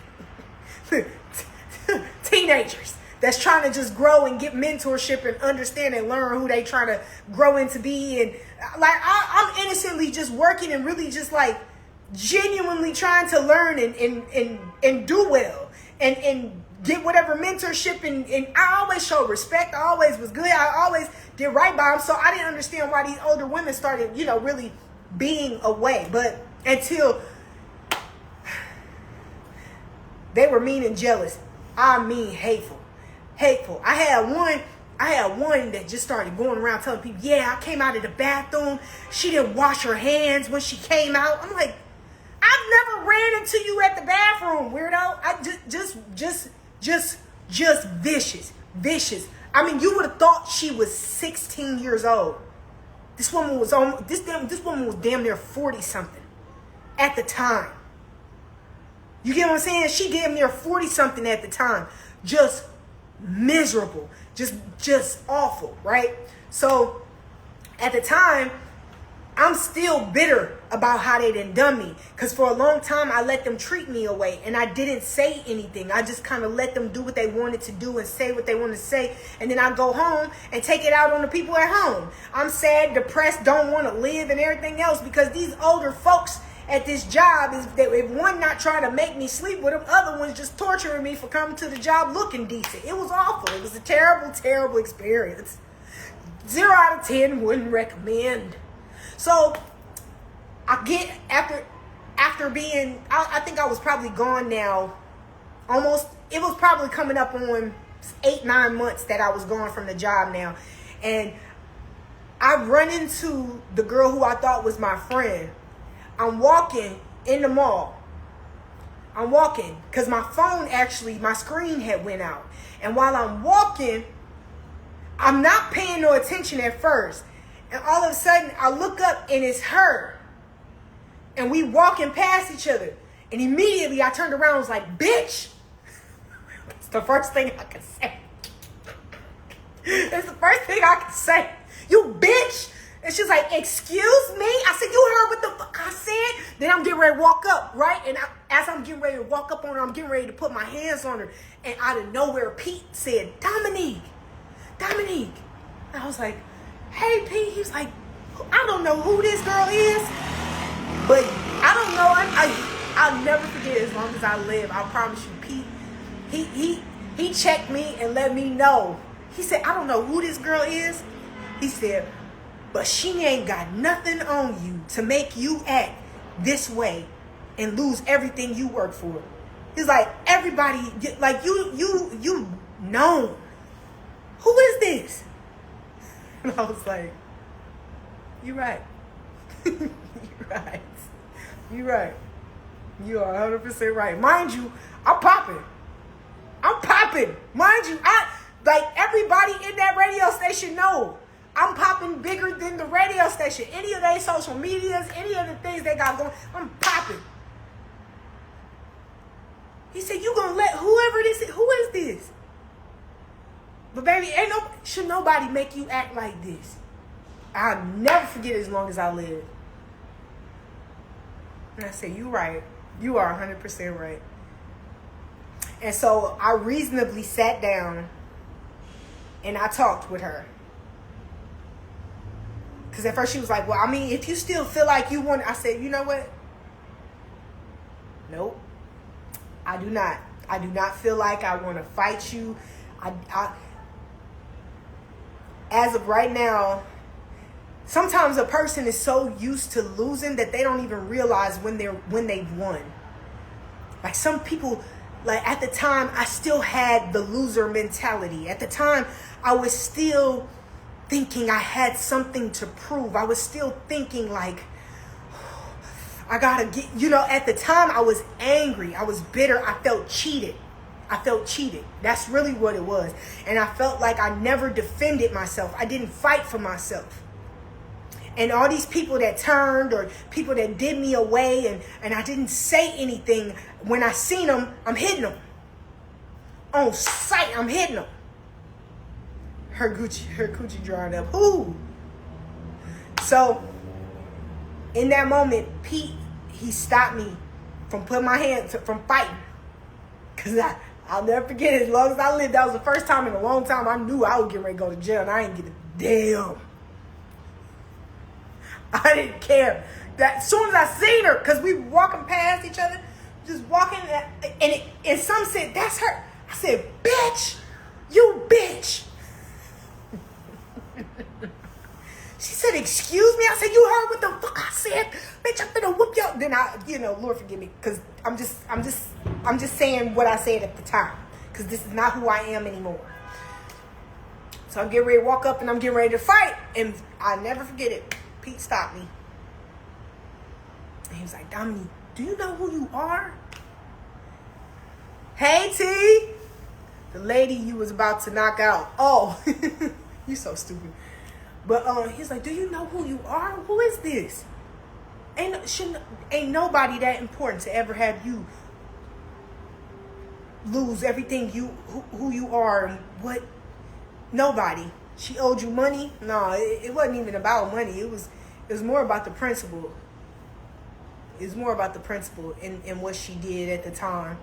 Teenagers that's trying to just grow and get mentorship and understand and learn who they trying to grow into be. And like, I'm innocently just working and really just like genuinely trying to learn and do well and get whatever mentorship, and I always showed respect. I always was good. I always did right by them. So I didn't understand why these older women started, really being away. But until they were mean and jealous. I mean hateful. I had one that just started going around telling people, yeah, I came out of the bathroom. She didn't wash her hands when she came out. I'm like, I've never ran into you at the bathroom, weirdo. I just vicious. I mean, you would have thought she was 16 years old. This woman was damn near 40 something at the time. You get what I'm saying? She damn near 40 something at the time. Just miserable. Just awful, right? So at the time, I'm still bitter about how they done me. Because for a long time, I let them treat me away. And I didn't say anything. I just kind of let them do what they wanted to do and say what they wanted to say. And then I go home and take it out on the people at home. I'm sad, depressed, don't want to live and everything else. Because these older folks at this job, if one not trying to make me sleep with them, other one's just torturing me for coming to the job looking decent. It was awful. It was a terrible experience. 0 out of 10, wouldn't recommend. So I get after being, I think I was probably gone now almost, it was probably coming up on 8-9 months that I was gone from the job now. And I run into the girl who I thought was my friend. I'm walking in the mall. I'm walking because my phone actually, my screen had went out. And while I'm walking, I'm not paying no attention at first. And all of a sudden, I look up and it's her. And we walking past each other. And immediately I turned around and was like, bitch. It's the first thing I can say. It's the first thing I can say. You bitch. And she's like, excuse me? I said, you heard what the fuck I said? Then I'm getting ready to walk up, right? And as I'm getting ready to walk up on her, I'm getting ready to put my hands on her. And out of nowhere, Pete said, Dominique. I was like, hey, Pete. He was like, I don't know who this girl is. But I don't know. I'll never forget as long as I live. I promise you, Pete. He checked me and let me know. He said, I don't know who this girl is. He said, but she ain't got nothing on you to make you act this way and lose everything you work for. He's like, everybody, like you known. Who is this? And I was like, you're right. You're right. You're right. You are 100% right. Mind you, I'm popping. Mind you, like everybody in that radio station know I'm popping bigger than the radio station. Any of their social medias, any of the things they got going, I'm popping. He said, you gonna let whoever this is, who is this? But baby, should nobody make you act like this. I'll never forget it as long as I live. And I said, you right. You are 100% right. And so I reasonably sat down and I talked with her. Because at first she was like, well, I mean, if you still feel like you want, I said, you know what? Nope. I do not. I do not feel like I want to fight you. As of right now, sometimes a person is so used to losing that they don't even realize when they've won. Like some people, like at the time, I still had the loser mentality. At the time, I was still thinking I had something to prove. I was still thinking like, I gotta get, at the time I was angry. I was bitter. I felt cheated. That's really what it was. And I felt like I never defended myself. I didn't fight for myself. And all these people that turned or people that did me away and I didn't say anything, when I seen them, I'm hitting them. On sight, I'm hitting them. Her coochie dried up. Ooh. So, in that moment, Pete, he stopped me from putting my hands, from fighting. Because I'll never forget it. As long as I lived, that was the first time in a long time I knew I was getting ready to go to jail. And I didn't give a damn. I didn't care. That as soon as I seen her, because we were walking past each other, just walking, and some said, that's her. I said, bitch, you bitch. She said, excuse me? I said, you heard what the fuck I said? Bitch, I'm finna whoop you. Then Lord forgive me, because I'm just saying what I said at the time, because this is not who I am anymore. So I'm getting ready to walk up and I'm getting ready to fight, and I'll never forget it. Pete stopped me. And he was like, Dominique, do you know who you are? Hey, T. The lady you was about to knock out. Oh, you so stupid. But he's like, do you know who you are? Who is this? Ain't nobody that important to ever have you lose everything who you are and what. Nobody. She owed you money? No, it wasn't even about money. It was more about the principle. It was more about the principle in what she did at the time.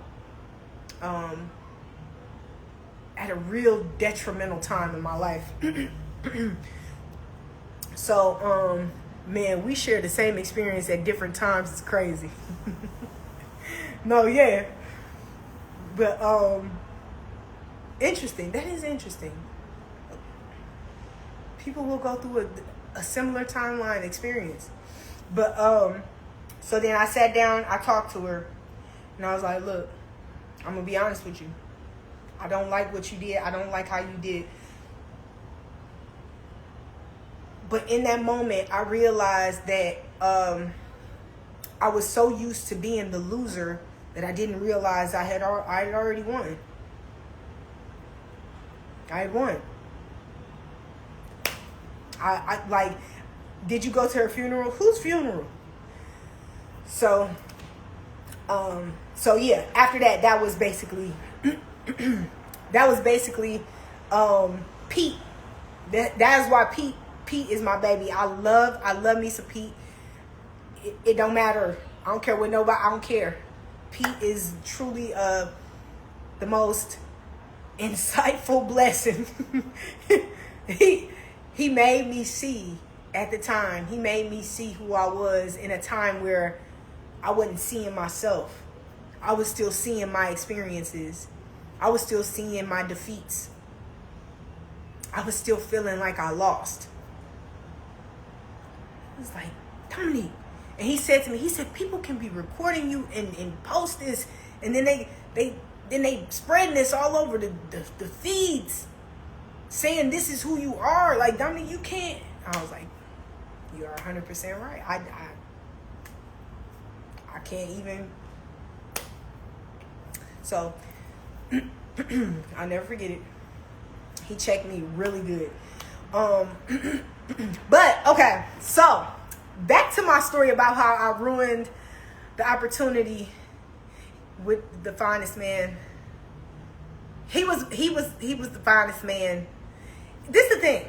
At a real detrimental time in my life. So, man, we share the same experience at different times. It's crazy. No, yeah. But, interesting. That is interesting. People will go through a similar timeline experience. But, so then I sat down, I talked to her, and I was like, look, I'm going to be honest with you. I don't like what you did. I don't like how you did. But in that moment, I realized that I was so used to being the loser that I didn't realize I had already won. I had won. I like, did you go to her funeral? Whose funeral? So yeah, after that was basically Pete. That is why Pete is my baby. I love me some Pete. It don't matter. I don't care what nobody. I don't care. Pete is truly the most insightful blessing. He made me see at the time. He made me see who I was in a time where I wasn't seeing myself. I was still seeing my experiences. I was still seeing my defeats. I was still feeling like I lost. I was like, Dominique. And he said to me, he said, people can be recording you and post this, and then they spreading this all over the feeds, saying this is who you are. Like, Dominique, you can't. I was like, you are 100% right. I can't even. So, I'll never forget it. He checked me really good. But, okay, so back to my story about how I ruined the opportunity with the finest man. He was the finest man. This is the thing.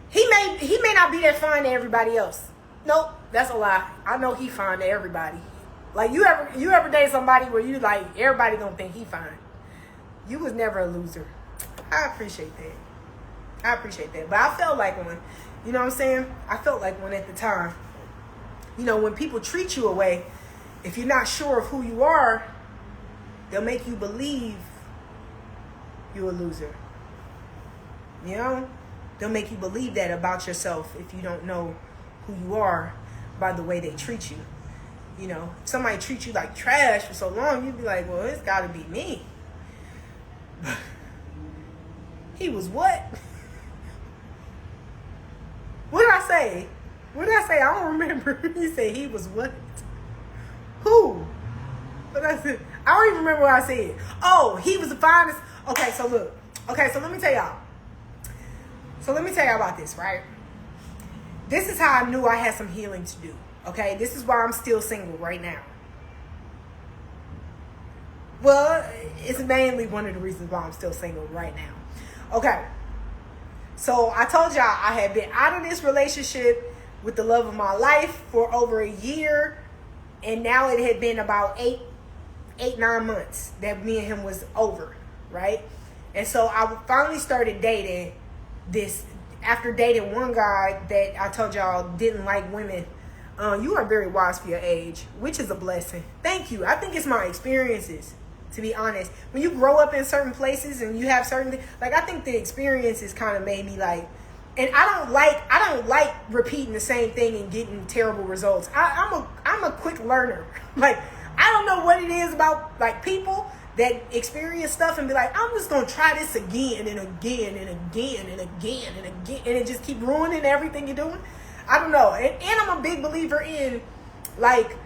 He may not be that fine to everybody else. Nope, that's a lie. I know he fine to everybody. Like, you ever date somebody where you like everybody don't think he fine? You was never a loser. I appreciate that. But I felt like one. You know what I'm saying? I felt like one at the time. You know, when people treat you away, if you're not sure of who you are, they'll make you believe you're a loser. You know? They'll make you believe that about yourself if you don't know who you are by the way they treat you. You know, if somebody treats you like trash for so long, you'd be like, well, it's got to be me. He was what? What did I say? I don't remember. He said he was what? Who? But I said, I don't even remember what I said. Oh, he was the finest. Okay, so look. Okay, so let me tell y'all. About this, right? This is how I knew I had some healing to do. Okay, this is why I'm still single right now. Well, it's mainly one of the reasons why I'm still single right now. Okay, so I told y'all I had been out of this relationship with the love of my life for over a year, and now it had been about 9 months that me and him was over, right? And so I finally started dating this, after dating one guy that I told y'all didn't like women. You are very wise for your age, which is a blessing. Thank you. I think it's my experiences, to be honest. When you grow up in certain places and you have certain, like, I think the experiences kind of made me like, and I don't like repeating the same thing and getting terrible results. I'm a quick learner. Like, I don't know what it is about like people that experience stuff and be like, I'm just gonna try this again and again and again and again and again, and it just keep ruining everything you're doing. I don't know. And I'm a big believer in, like,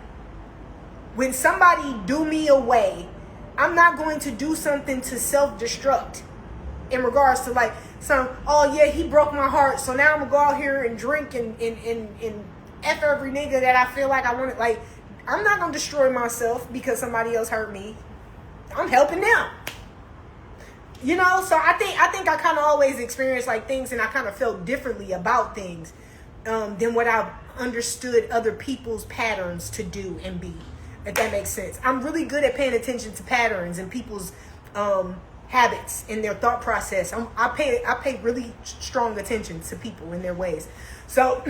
when somebody do me away, I'm not going to do something to self-destruct in regards to like oh yeah, he broke my heart, so now I'm gonna go out here and drink and F every nigga that I feel like I want to. Like, I'm not gonna destroy myself because somebody else hurt me. I'm helping them. You know, so I think I kind of always experienced like things, and I kind of felt differently about things than what I've understood other people's patterns to do and be, if that makes sense. I'm really good at paying attention to patterns and people's habits and their thought process. I pay really strong attention to people and their ways. So,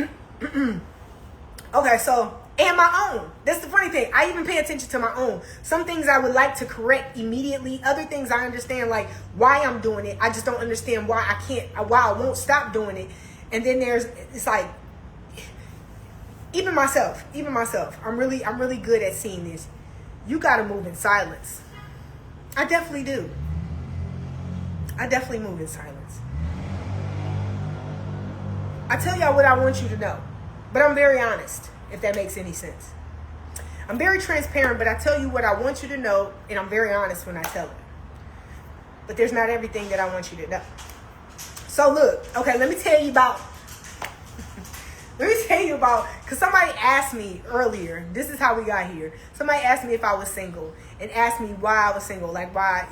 okay, so, and my own. That's the funny thing. I even pay attention to my own. Some things I would like to correct immediately. Other things I understand, like, why I'm doing it. I just don't understand why I won't stop doing it. And then it's like, even myself, I'm really good at seeing this. You got to move in silence. I definitely do. I definitely move in silence. I tell y'all what I want you to know, but I'm very honest, if that makes any sense. I'm very transparent, but I tell you what I want you to know, and I'm very honest when I tell it. But there's not everything that I want you to know. So look, okay, let me tell you about, because somebody asked me earlier, this is how we got here. Somebody asked me if I was single and asked me why I was single, like why,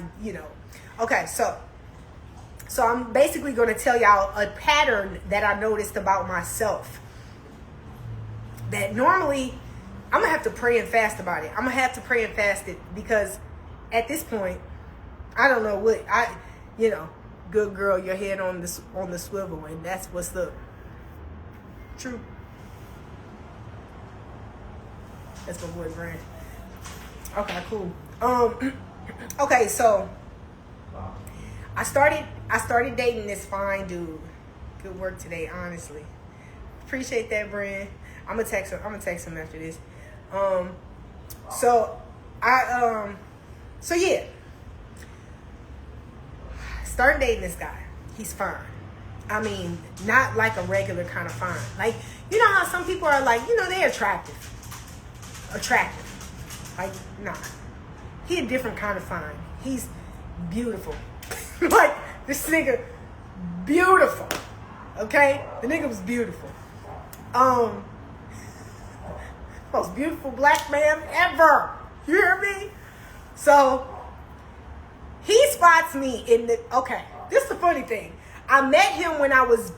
Okay, so I'm basically going to tell y'all a pattern that I noticed about myself. That normally, I'm going to have to pray and fast about it. I'm going to have to pray and fast it because at this point, I don't know what, good girl, your head on the swivel, and that's what's up. True. That's my boy Brand. Okay, cool. Okay, so I started dating this fine dude. Good work today, honestly. Appreciate that, Brand. I'm gonna text him after this. So yeah. Started dating this guy. He's fine. I mean, not like a regular kind of fine. Like, you know how some people are like, they're attractive. Like, nah. He a different kind of fine. He's beautiful. Like, this nigga, beautiful. Okay? The nigga was beautiful. Most beautiful black man ever. You hear me? So, he spots me in the, okay, this is the funny thing. I met him when I was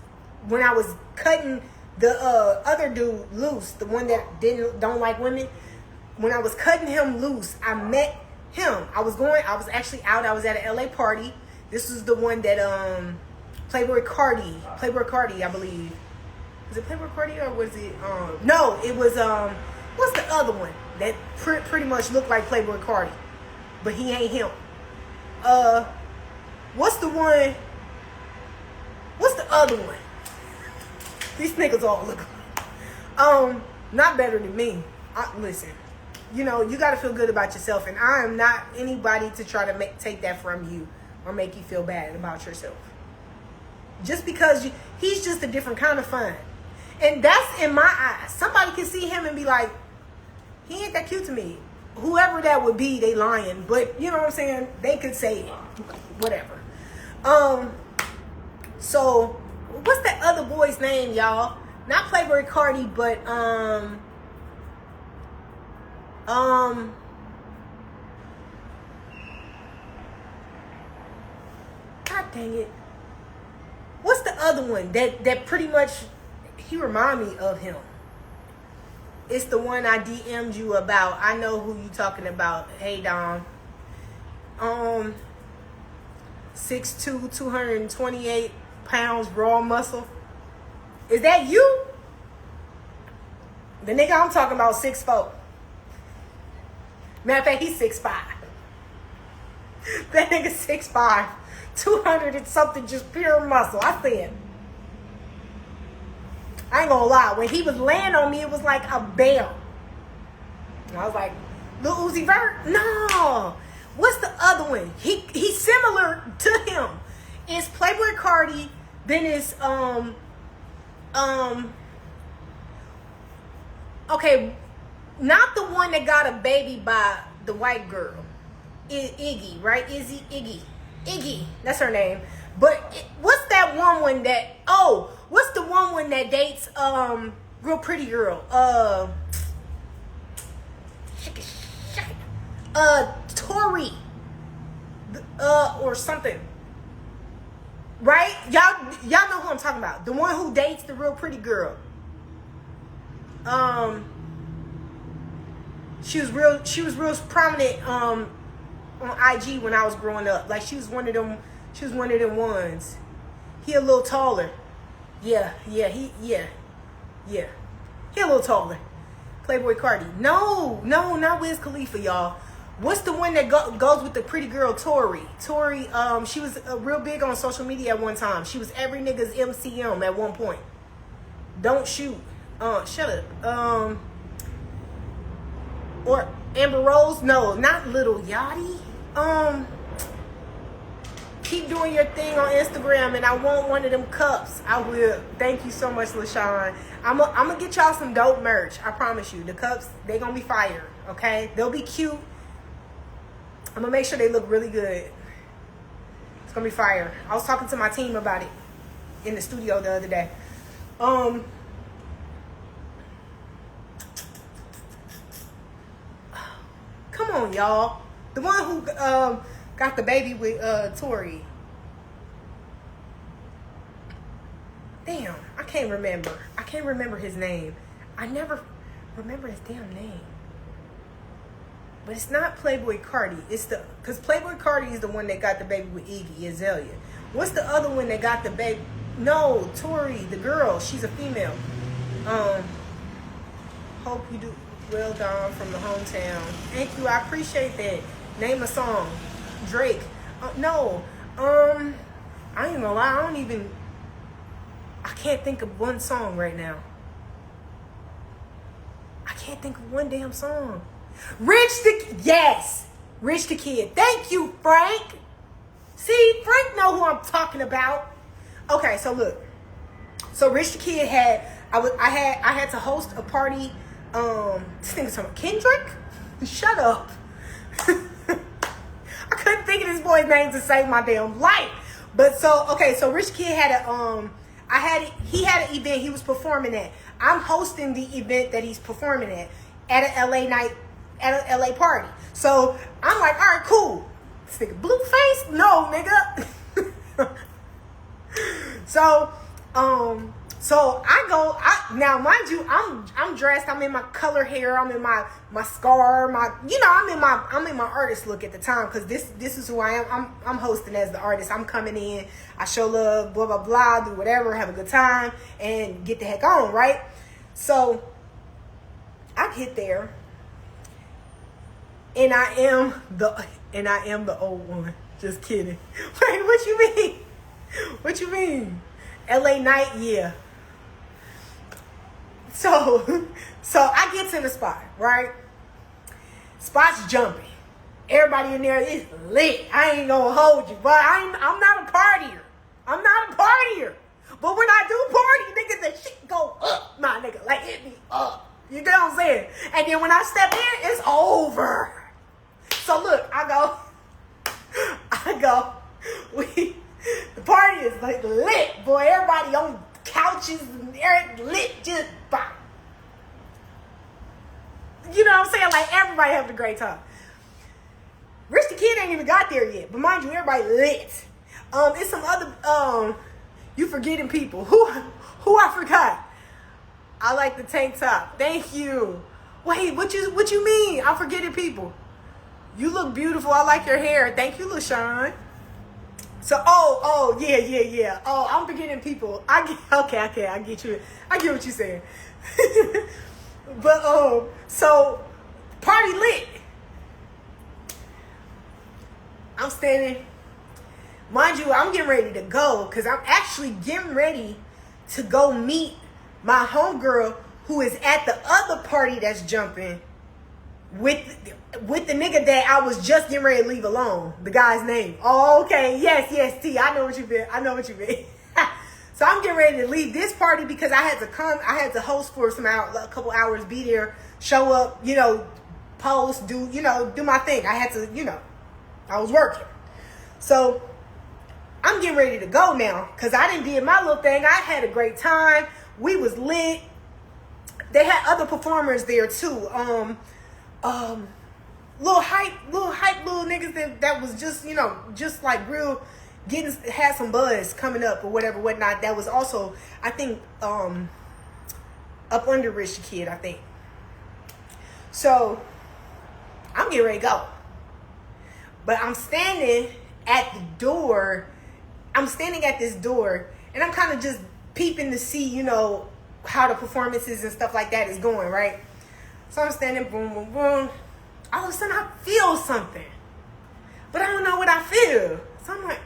cutting the other dude loose, the one that don't like women. When I was cutting him loose, I met him. I was actually out. I was at an LA party. This was the one that Playboy Cardi, I believe. Was it Playboy Cardi or was it no, it was what's the other one that pretty much looked like Playboy Cardi, but he ain't him. What's the other one? These niggas all look not better than me. Listen, you got to feel good about yourself, and I am not anybody to try to take that from you or make you feel bad about yourself. Just because he's just a different kind of fun. And that's in my eyes. Somebody can see him and be like, he ain't that cute to me. Whoever that would be, they lying. But you know what I'm saying? They could say it. Whatever. So what's that other boy's name, y'all? Not Playboy Cardi, but God dang it. What's the other one that pretty much he remind me of him? It's the one I DM'd you about. I know who you talking about. Hey, Dom. 6'2", 228 pounds raw muscle. Is that you? The nigga I'm talking about 6'4". Matter of fact, he's 6'5". That nigga 6'5", 200 and something, just pure muscle. I said, I ain't gonna lie. When he was laying on me, it was like a bear. And I was like, Lil Uzi Vert? No. What's the other one? He's similar to him. It's Playboy Cardi. Then it's okay, not the one that got a baby by the white girl. Iggy, right? Iggy. That's her name. But what's that one that? Oh, what's the one that dates real pretty girl? Tori. Or something. Right? Y'all know who I'm talking about. The one who dates the real pretty girl. She was real prominent on IG when I was growing up. Like she was one of them ones. He a little taller. Yeah. He a little taller. Playboy Cardi. No, not Wiz Khalifa, y'all. What's the one that goes with the pretty girl, Tori? Tori, she was real big on social media at one time. She was every nigga's MCM at one point. Don't shoot. Shut up. Or Amber Rose? No, not Little Yachty. keep doing your thing on Instagram, and I want one of them cups. I will. Thank you so much, LaShawn. I'm gonna get y'all some dope merch. I promise you. The cups, they gonna be fire. Okay, they'll be cute. I'm gonna make sure they look really good. It's gonna be fire. I was talking to my team about it in the studio the other day. Come on, y'all. The one who got the baby with Tori. Damn, I can't remember. I can't remember his name. I never remember his damn name. But it's not Playboy Cardi. It's because Playboy Cardi is the one that got the baby with Iggy Azalea. What's the other one that got the baby? No, Tori, the girl. She's a female. Hope you do well, Dawn from the hometown. Thank you. I appreciate that. Name a song. Drake. No. I ain't gonna lie. I can't think of one song right now. I can't think of one damn song. Rich the Kid. Thank you, Frank. See, Frank know who I'm talking about. Okay, so look. So Rich the Kid I had to host a party. This thing is talking about Kendrick? Shut up. I couldn't think of this boy's name to save my damn life. But so Rich Kid had he had an event he was performing at. I'm hosting the event that he's performing at an LA night, at an LA party. So I'm like, all right, cool. This nigga Blueface? No, nigga. So now mind you, I'm dressed, I'm in my color hair, I'm in my scar, I'm in my artist look at the time, because this is who I am. I'm hosting as the artist. I'm coming in, I show love, blah blah blah, do whatever, have a good time, and get the heck on, right? So I get there, and I am the old one. Just kidding. Wait, what you mean? What you mean? LA night, yeah. So I get to the spot, right? Spot's jumping. Everybody in there is lit. I ain't gonna hold you, but I'm not a partier. I'm not a partier. But when I do party, nigga, the shit go up, my nigga. Like, hit me up. You know what I'm saying? And then when I step in, it's over. So look, I go, the party is like lit, boy. Everybody on couches and lit, just bop. You know what I'm saying? Like, everybody having a great time. Rich the Kid ain't even got there yet, but mind you, everybody lit. It's some other you forgetting people. Who I forgot? I like the tank top. Thank you. Wait, what you mean? I'm forgetting people. You look beautiful. I like your hair. Thank you, LaShawn. So, yeah. Oh, I'm forgetting people. Okay, I get you. I get what you're saying. But, so, party lit. I'm standing. Mind you, I'm getting ready to go, because I'm actually getting ready to go meet my homegirl who is at the other party that's jumping with the nigga that I was just getting ready to leave alone. The guy's name. Oh, okay. Yes, T. I know what you mean. So I'm getting ready to leave this party because I had to host for a couple hours, be there, show up, post, do my thing. I had to, I was working. So I'm getting ready to go now because I done did my little thing. I had a great time. We was lit. They had other performers there too. Little hype little niggas that was just, just like real had some buzz coming up or whatnot. That was also, I think, up under Rich the Kid, I think. So I'm getting ready to go. But I'm standing at the door. I'm standing at this door and I'm kind of just peeping to see, how the performances and stuff like that is going, right? So I'm standing, boom, boom, boom. All of a sudden I feel something. But I don't know what I feel. So I'm like,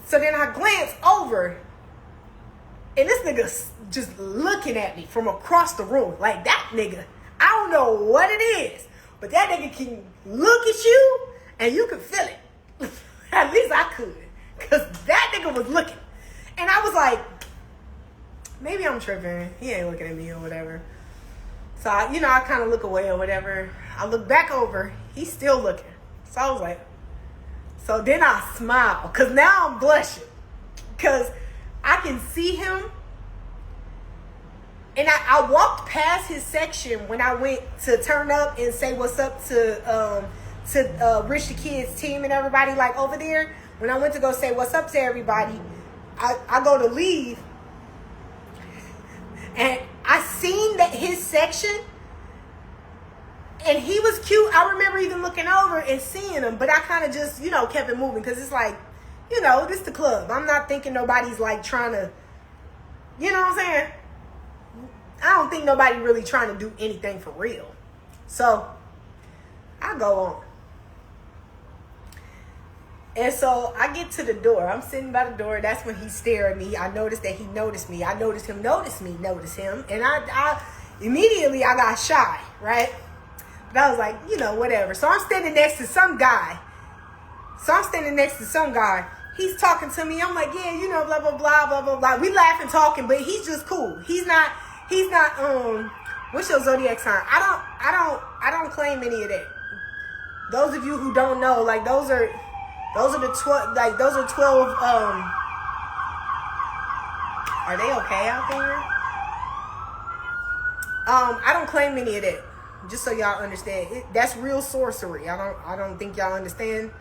So then I glance over. And this nigga just looking at me from across the room. Like, that nigga, I don't know what it is. But that nigga can look at you and you can feel it. At least I could. Because that nigga was looking. And I was like, maybe I'm tripping. He ain't looking at me or whatever. So, I kind of look away or whatever. I look back over. He's still looking. So I was like, so then I smile. Because now I'm blushing. Because I can see him. And I walked past his section when I went to turn up and say what's up to Rich the Kids team and everybody like over there. When I went to go say what's up to everybody, I go to leave. And I seen that his section, and he was cute. I remember even looking over and seeing him, but I kind of just, kept it moving because it's like, this the club. I'm not thinking nobody's like trying to, you know what I'm saying? I don't think nobody really trying to do anything for real. So I go on. And so I get to the door. I'm sitting by the door. That's when he stared at me. I noticed that he noticed me. I noticed him notice him. And I immediately I got shy, right? But I was like, whatever. So I'm standing next to some guy. He's talking to me. I'm like, yeah, blah, blah, blah, blah, blah, blah. We laughing, talking, but he's just cool. He's not, what's your zodiac sign? I don't claim any of that. Those of you who don't know, like those are the 12, like those are 12, are they okay out there? I don't claim any of that. Just so y'all understand. That's real sorcery. I don't think y'all understand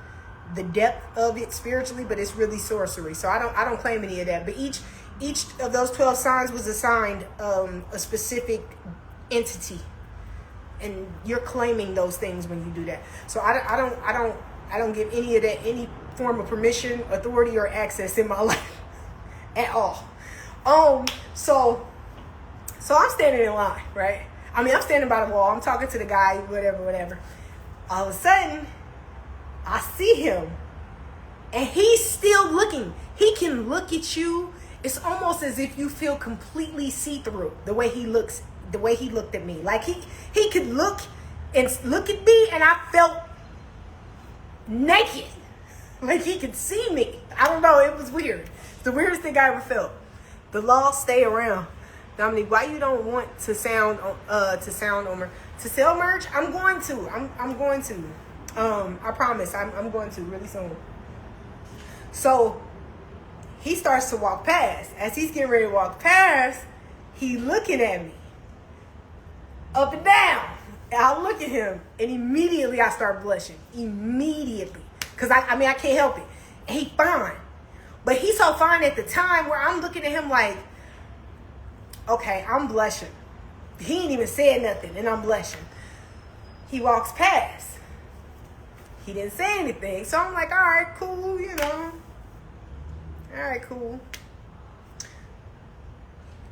the depth of it spiritually, but it's really sorcery. So I don't claim any of that. But each of those 12 signs was assigned a specific entity. And you're claiming those things when you do that. So I don't give any of that any form of permission, authority, or access in my life at all. So I'm standing in line, right? I'm standing by the wall. I'm talking to the guy, whatever. All of a sudden, I see him, and he's still looking. He can look at you. It's almost as if you feel completely see-through the way he looks, the way he looked at me. Like he could look at me, and I felt naked. Like he could see me. I don't know. It was weird. It's the weirdest thing I ever felt. The law stay around. Dominique, why you don't want to sell merch? I'm going to. I'm going to. I promise. I'm going to really soon. So he starts to walk past. As he's getting ready to walk past, he looking at me up and down. And I look at him, and immediately I start blushing. Immediately. Because, I can't help it. And he fine. But he's so fine at the time where I'm looking at him like, okay, I'm blushing. He ain't even said nothing, and I'm blushing. He walks past. He didn't say anything. So I'm like, all right, cool, All right, cool.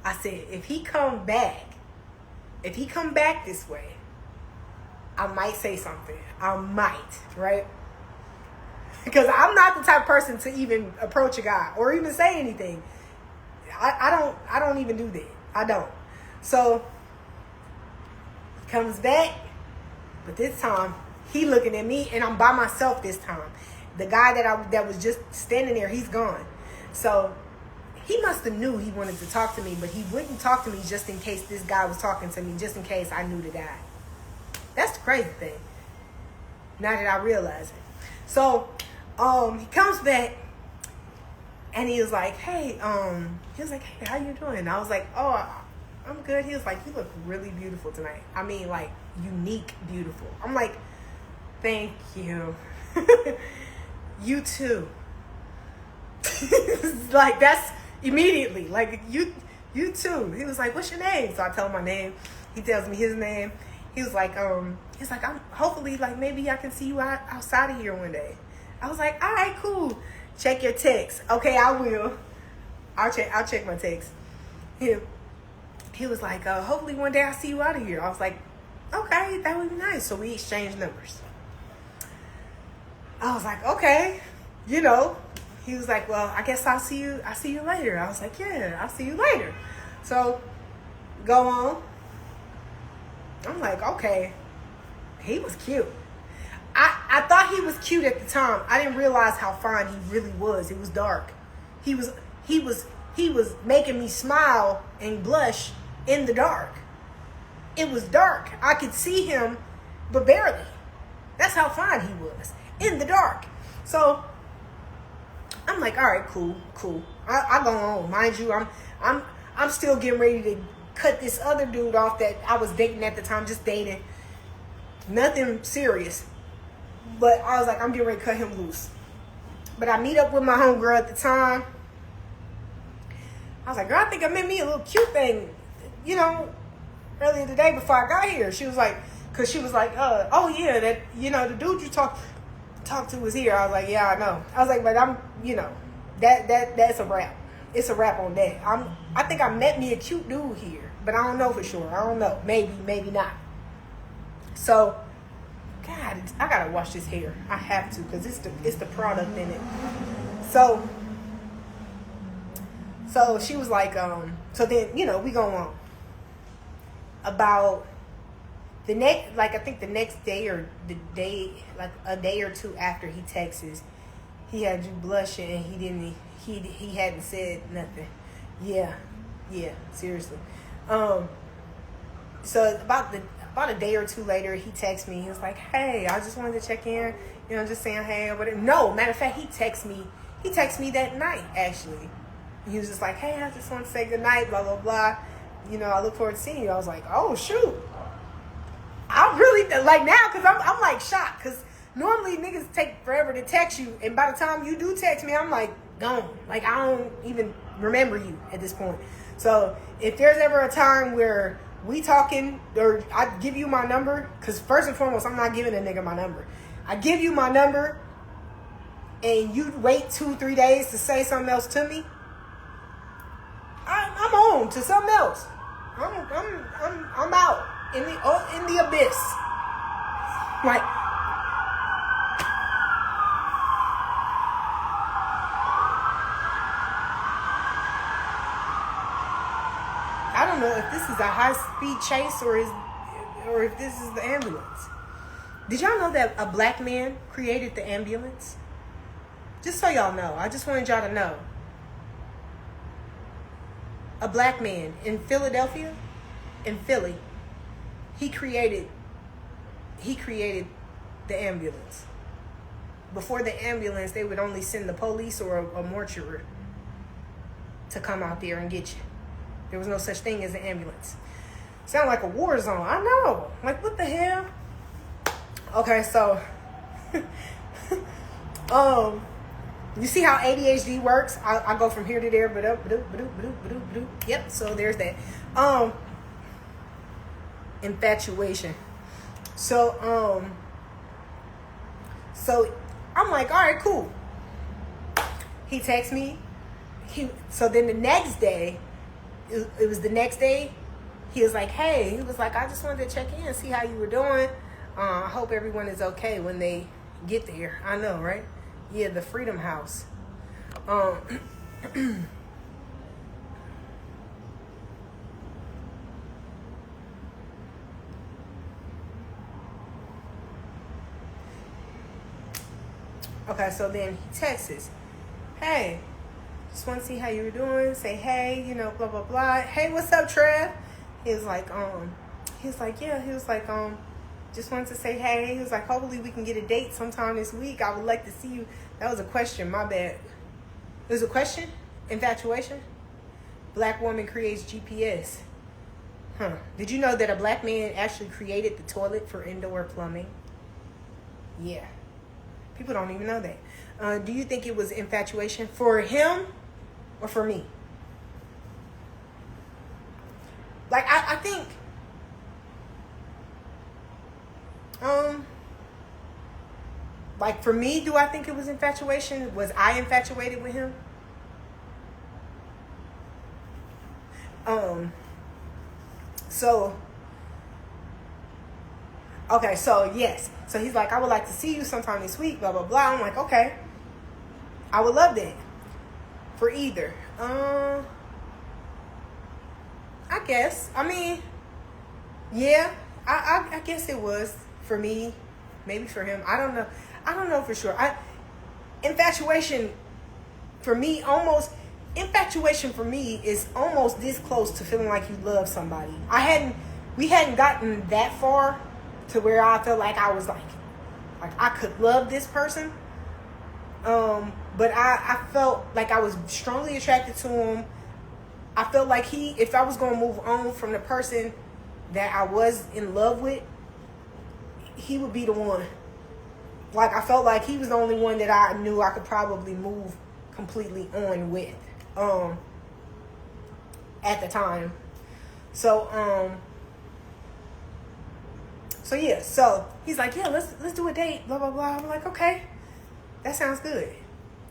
I said, if he come back this way, I might say something. I might, right? Because I'm not the type of person to even approach a guy or even say anything. I don't even do that. I don't. So he comes back, but this time he looking at me, and I'm by myself this time. The guy that was just standing there, he's gone. So he must have knew he wanted to talk to me, but he wouldn't talk to me just in case this guy was talking to me, just in case I knew the guy. That's the crazy thing. Now that I realize it. So he comes back, and he was like, hey, how you doing? And I was like, oh, I'm good. He was like, you look really beautiful tonight. Like, unique beautiful. I'm like, thank you. You too. Like, that's immediately, like, you too. He was like, what's your name? So I tell him my name. He tells me his name. He was like, I'm hopefully, like, maybe I can see you outside of here one day. I was like, all right, cool. Check your text. Okay, I will. I'll check my text. He was like, hopefully one day I'll see you out of here. I was like, okay, that would be nice. So we exchanged numbers. I was like, okay, He was like, well, I guess I'll see you later. I was like, yeah, I'll see you later. So go on. I'm like, okay. He was cute. I I thought he was cute at the time. I didn't realize how fine he really was. It was dark. He was making me smile and blush in the dark. It was dark. I could see him, but barely. That's how fine he was in the dark. So I'm like, all right, cool. I go on. Mind you, I'm still getting ready to cut this other dude off that I was dating at the time, just dating. Nothing serious. But I was like, I'm getting ready to cut him loose. But I meet up with my homegirl at the time. I was like, girl, I think I met me a little cute thing, earlier today before I got here. She was like, because she was like, oh yeah, that, the dude you talked to was here. I was like, yeah, I know. I was like, but I'm, that's a wrap. It's a wrap on that. I think I met me a cute dude here, but I don't know for sure. I don't know. Maybe not. So, God, I gotta wash this hair. I have to, because it's the product in it. So she was like, so then, we go on. About the next, I think the next day or the day, a day or two after he texts, he had you blushing and he hadn't said nothing. Yeah, seriously. So about a day or two later, he texts me. He was like, hey, I just wanted to check in, just saying hey or whatever. No, matter of fact, he texted me that night, actually. He was just like, hey, I just want to say good night, blah, blah, blah. I look forward to seeing you. I was like, oh, shoot. I really, now, because I'm like shocked. Because normally niggas take forever to text you. And by the time you do text me, I'm like, gone. I don't even remember you at this point. So if there's ever a time where we talking or I give you my number, because first and foremost, I'm not giving a nigga my number. I give you my number and you wait 2-3 days to say something else to me, I'm on to something else. I'm out in the abyss. I don't know if this is a high-speed chase or if this is the ambulance. Did y'all know that a black man created the ambulance? Just so y'all know. I just wanted y'all to know. A black man in Philadelphia, in Philly, he created the ambulance. Before the ambulance, they would only send the police or a mortuary to come out there and get you. There was no such thing as an ambulance. Sound like a war zone. I know. What the hell? Okay, so you see how ADHD works? I go from here to there, but up, yep. So there's that. Infatuation. So I'm like, all right, cool. He texts me. So then the next day, it was the next day. He was like, hey, he was like, I just wanted to check in and see how you were doing. I hope everyone is okay when they get there. I know, right? Yeah, the Freedom House. Okay, so then he texts, hey, just want to see how you were doing. Say hey, blah blah blah. Hey, what's up, Trev? He was like, yeah. He was like, just wanted to say hey. He was like, hopefully we can get a date sometime this week. I would like to see you. That was a question. My bad. It was a question. Infatuation. Black woman creates GPS. Huh? Did you know that a black man actually created the toilet for indoor plumbing? Yeah. People don't even know that. Do you think it was infatuation for him or for me? I think for me, do I think it was infatuation? Was I infatuated with him? So yes. So he's like, I would like to see you sometime this week, blah, blah, blah. I'm like, okay. I would love that. For either. I guess. I mean, yeah. I guess it was for me. Maybe for him. I don't know. I don't know for sure. Infatuation for me is almost this close to feeling like you love somebody. We hadn't gotten that far to where I felt like I was like I could love this person. But I felt like I was strongly attracted to him. I felt like if I was going to move on from the person that I was in love with, he would be the one. Like, I felt like he was the only one that I knew I could probably move completely on with, at the time. So yeah, so he's like, yeah, let's do a date, blah, blah, blah. I'm like, okay, that sounds good.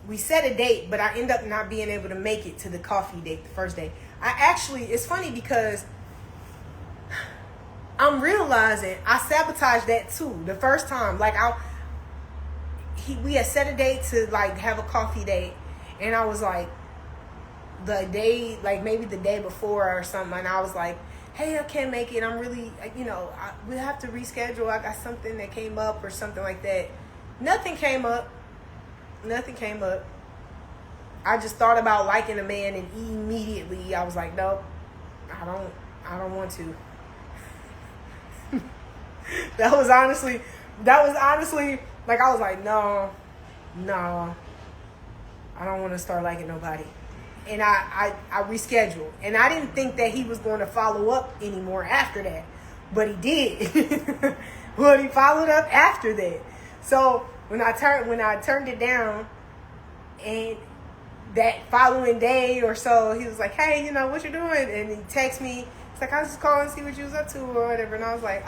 We set a date, but I end up not being able to make it to the coffee date, the first day. It's funny because I'm realizing I sabotaged that too. The first time, like we had set a date to like have a coffee date, and I was like, the day, like maybe the day before or something, and I was like, hey, I can't make it. I'm really, we have to reschedule. I got something that came up or something like that. Nothing came up. I just thought about liking a man, and immediately I was like, nope, I don't want to. That was honestly like, I was like, no, I don't want to start liking nobody. And I rescheduled. And I didn't think that he was going to follow up anymore after that. But he did. Well, he followed up after that. So when I turned it down, and that following day or so, he was like, hey, what you doing? And he texted me. It's like, I was just calling to see what you was up to or whatever. And I was like,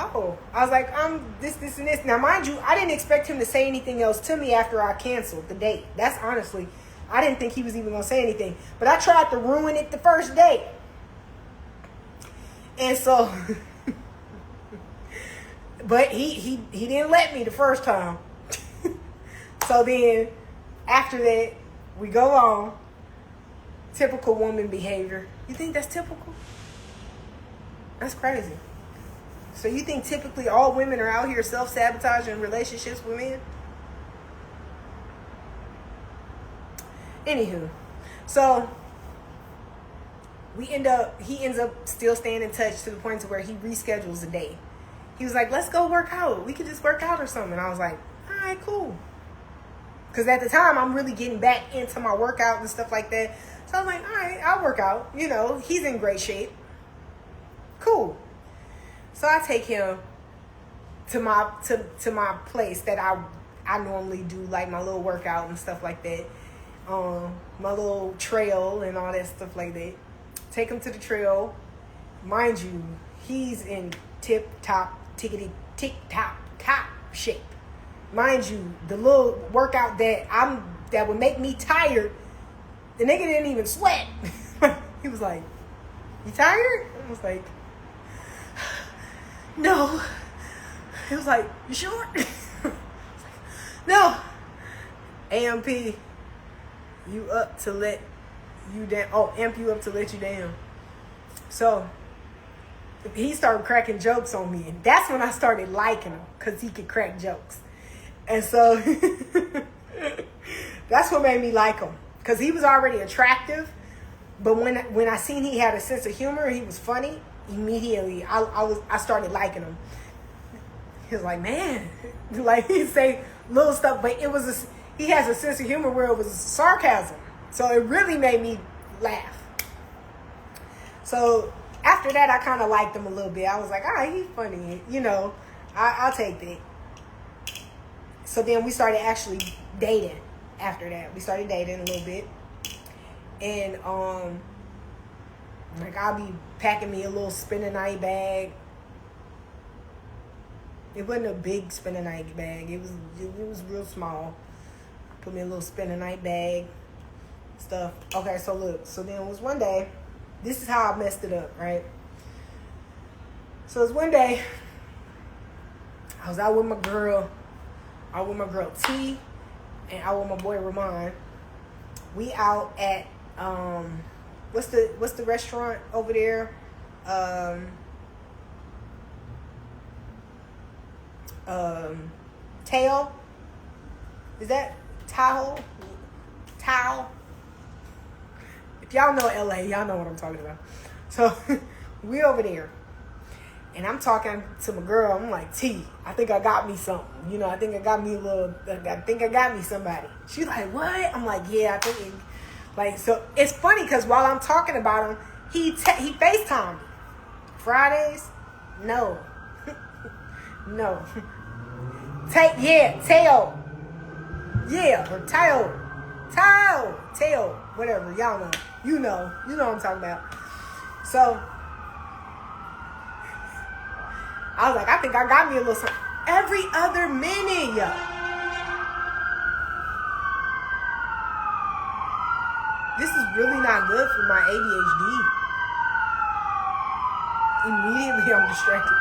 I'm this, and this. Now, mind you, I didn't expect him to say anything else to me after I canceled the date. That's honestly, I didn't think he was even going to say anything. But I tried to ruin it the first date. And so, but he didn't let me the first time. So then, after that, we go on. Typical woman behavior. You think that's typical? That's crazy. So you think typically all women are out here self-sabotaging relationships with men? Anywho, so he ends up still staying in touch to the point to where he reschedules a day. He was like, let's go work out. We could just work out or something. And I was like, all right, cool. Because at the time, I'm really getting back into my workout and stuff like that. So I was like, all right, I'll work out. He's in great shape. Cool. So I take him to my place that I normally do, like my little workout and stuff like that. My little trail and all that stuff like that. Take him to the trail. Mind you, he's in tip-top, tick-top shape. Mind you, the little workout that would make me tired, the nigga didn't even sweat. He was like, you tired? I was like, no. He was like, you sure? No. AMP, you up to let you down. Oh, amp you up to let you down. So he started cracking jokes on me, and that's when I started liking him, because he could crack jokes. And so that's what made me like him, because he was already attractive. But when I seen he had a sense of humor, he was funny, immediately I started liking him. He was like, man, like he'd say little stuff, but he has a sense of humor where it was sarcasm. So it really made me laugh. So after that, I kind of liked him a little bit. I was like, all right, he's funny. I'll take that. So then we started actually dating after that. We started dating a little bit. And, like, I'll be packing me a little spend-a-night bag. It wasn't a big spend-a-night bag. It was real small. Put me a little spend-a-night bag stuff. Okay, so look. So then it was one day. This is how I messed it up, right? So it was one day. I was out with my girl. T, and out with my boy Ramon. We out at what's the restaurant over there? Tail. Is that Tahoe? Towel? If y'all know LA, y'all know what I'm talking about. So we over there. And I'm talking to my girl. I'm like, T, I think I got me something. You know, I think I got me somebody. She's like, what? I'm like, yeah, I think. Like, so it's funny because while I'm talking about him, he FaceTimed me. Fridays? No. No. Tail. Yeah, or tail, whatever. Y'all know. You know what I'm talking about. So I was like, I think I got me a little something. Every other minute, yo. This is really not good for my ADHD. Immediately, I'm distracted.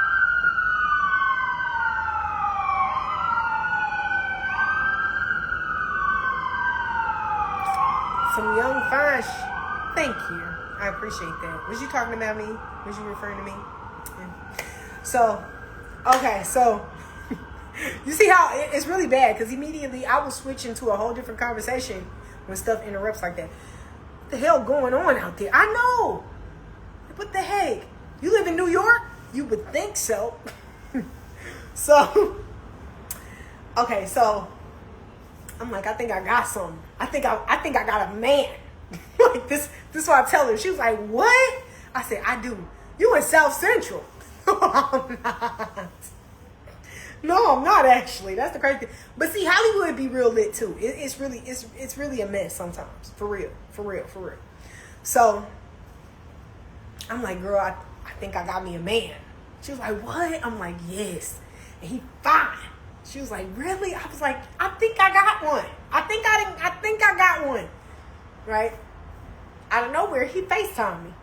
Some young fine Thank you. I appreciate that. Was you talking about me? Was you referring to me? Yeah. So, okay, so you see how it's really bad because immediately I will switch into a whole different conversation when stuff interrupts like that. What the hell going on out there? I know. What the heck? You live in New York? You would think so. So, okay, so I'm like, I think I got something. I think I got a man. Like this is what I tell her. She was like, what? I said, I do. You in South Central. No, I'm not. No, I'm not actually. That's the crazy thing. But see, Hollywood be real lit too. It's really a mess sometimes. For real. So I'm like, girl, I think I got me a man. She was like, what? I'm like, yes. And he fine. She was like, really? I was like, I think I got one. I think I got one. Right? Out of nowhere, he FaceTimed me.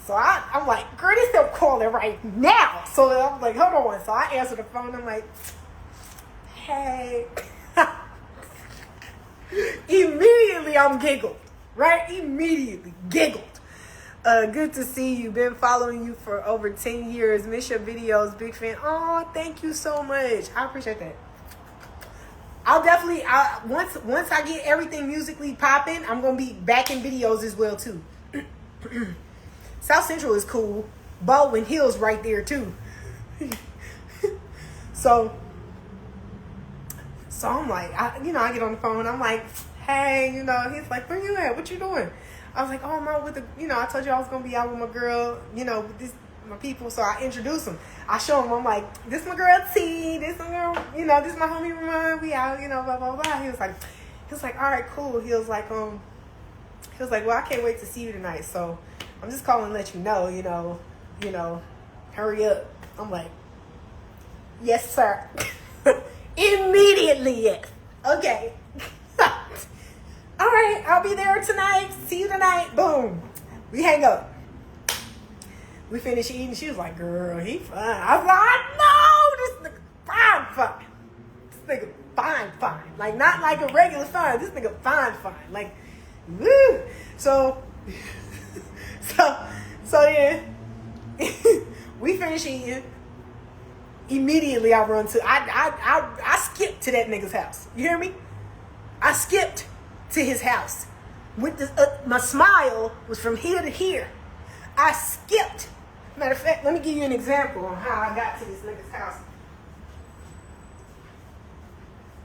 So I'm like, girl, this still calling right now. So I'm like, hold on. So I answer the phone. I'm like, hey. Immediately I'm giggled. Right? Immediately giggled. Good to see you. Been following you for over 10 years. Miss your videos. Big fan. Oh, thank you so much. I appreciate that. I'll definitely, once I get everything musically popping, I'm going to be back in videos as well, too. South Central is cool. Baldwin Hill's right there, too. So I'm like, I get on the phone. I'm like, hey, he's like, where you at? What you doing? I was like, oh, I'm out with I told you I was going to be out with my girl, with my people. So I introduced him. I show him, I'm like, this my girl T, this my girl, this my homie Ramon, we out, blah, blah, blah. He was like, all right, cool. He was like, well, I can't wait to see you tonight. So I'm just calling to let you know, hurry up. I'm like, yes, sir. Immediately, yes. Okay. All right, I'll be there tonight. See you tonight. Boom. We hang up. We finished eating. She was like, girl, he fine. I was like, I know. This nigga fine. This nigga fine. Like, not like a regular fine. This nigga fine. Like, woo. So then we finished eating. Immediately I run to, I skipped to that nigga's house. You hear me? I skipped to his house. With my smile was from here to here. I skipped. Matter of fact, let me give you an example on how I got to this nigga's house.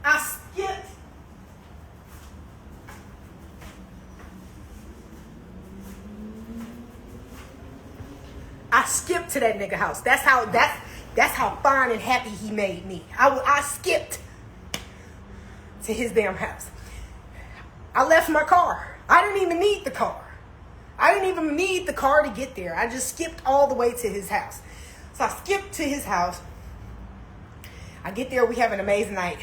I skipped to that nigga house. That's how fine and happy he made me. I skipped to his damn house. I left my car. I didn't even need the car. I didn't even need the car to get there. I just skipped all the way to his house. So I skipped to his house. I get there. We have an amazing night.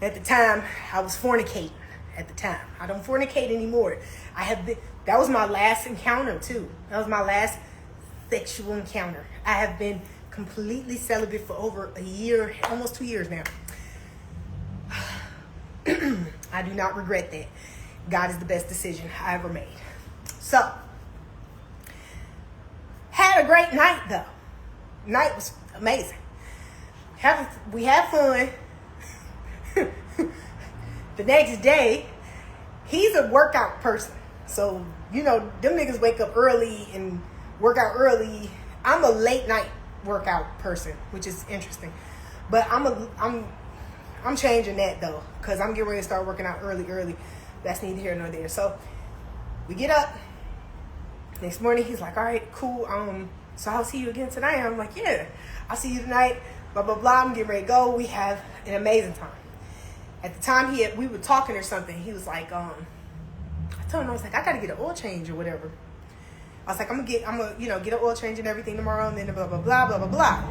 At the time, I was fornicating. At the time, I don't fornicate anymore. That was my last encounter too. That was my last sexual encounter. I have been completely celibate for over a year, almost 2 years now. I do not regret that. God is the best decision I ever made. So, had a great night though. Night was amazing. We have fun. The next day, he's a workout person. So, them niggas wake up early and work out early. I'm a late night workout person, which is interesting. But I'm changing that though, because I'm getting ready to start working out early. That's neither here nor there. So we get up. Next morning, he's like, all right, cool. So I'll see you again tonight. I'm like, yeah, I'll see you tonight. Blah, blah, blah. I'm getting ready to go. We have an amazing time. At the time we were talking or something, he was like, I told him, I was like, I got to get an oil change or whatever. I was like, I'm gonna get an oil change and everything tomorrow, and then blah, blah, blah, blah, blah, blah.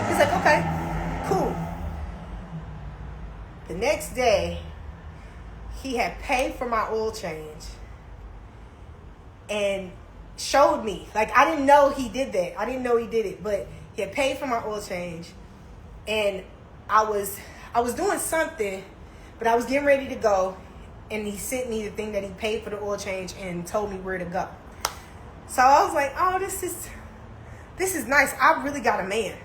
He's like, okay, cool. The next day, he had paid for my oil change and showed me. Like, I didn't know he did that. I didn't know he did it, but he had paid for my oil change, and I was doing something, but I was getting ready to go, and he sent me the thing that he paid for the oil change and told me where to go. So I was like, oh, this is nice. I really got a man.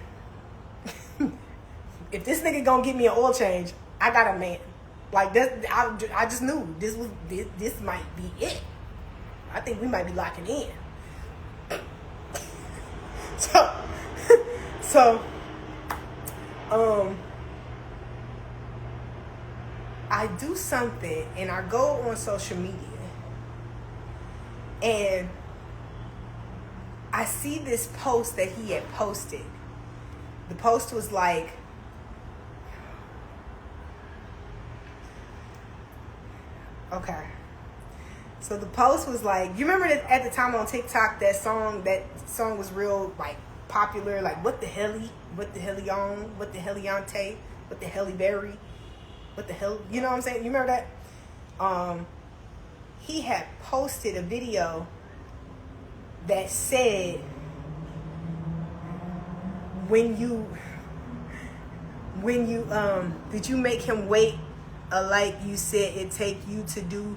If this nigga gonna give me an oil change, I got a man. Like, I just knew this might be it. I think we might be locking in. So, I do something and I go on social media and I see this post that he had posted. The post was like, okay. So the post was like, you remember that at the time on TikTok, that song was real like popular, like what the hell on, what the hellante, what the helly berry, what the hell, you know what I'm saying? You remember that? He had posted a video that said, when you did you make him wait like you said it take you to do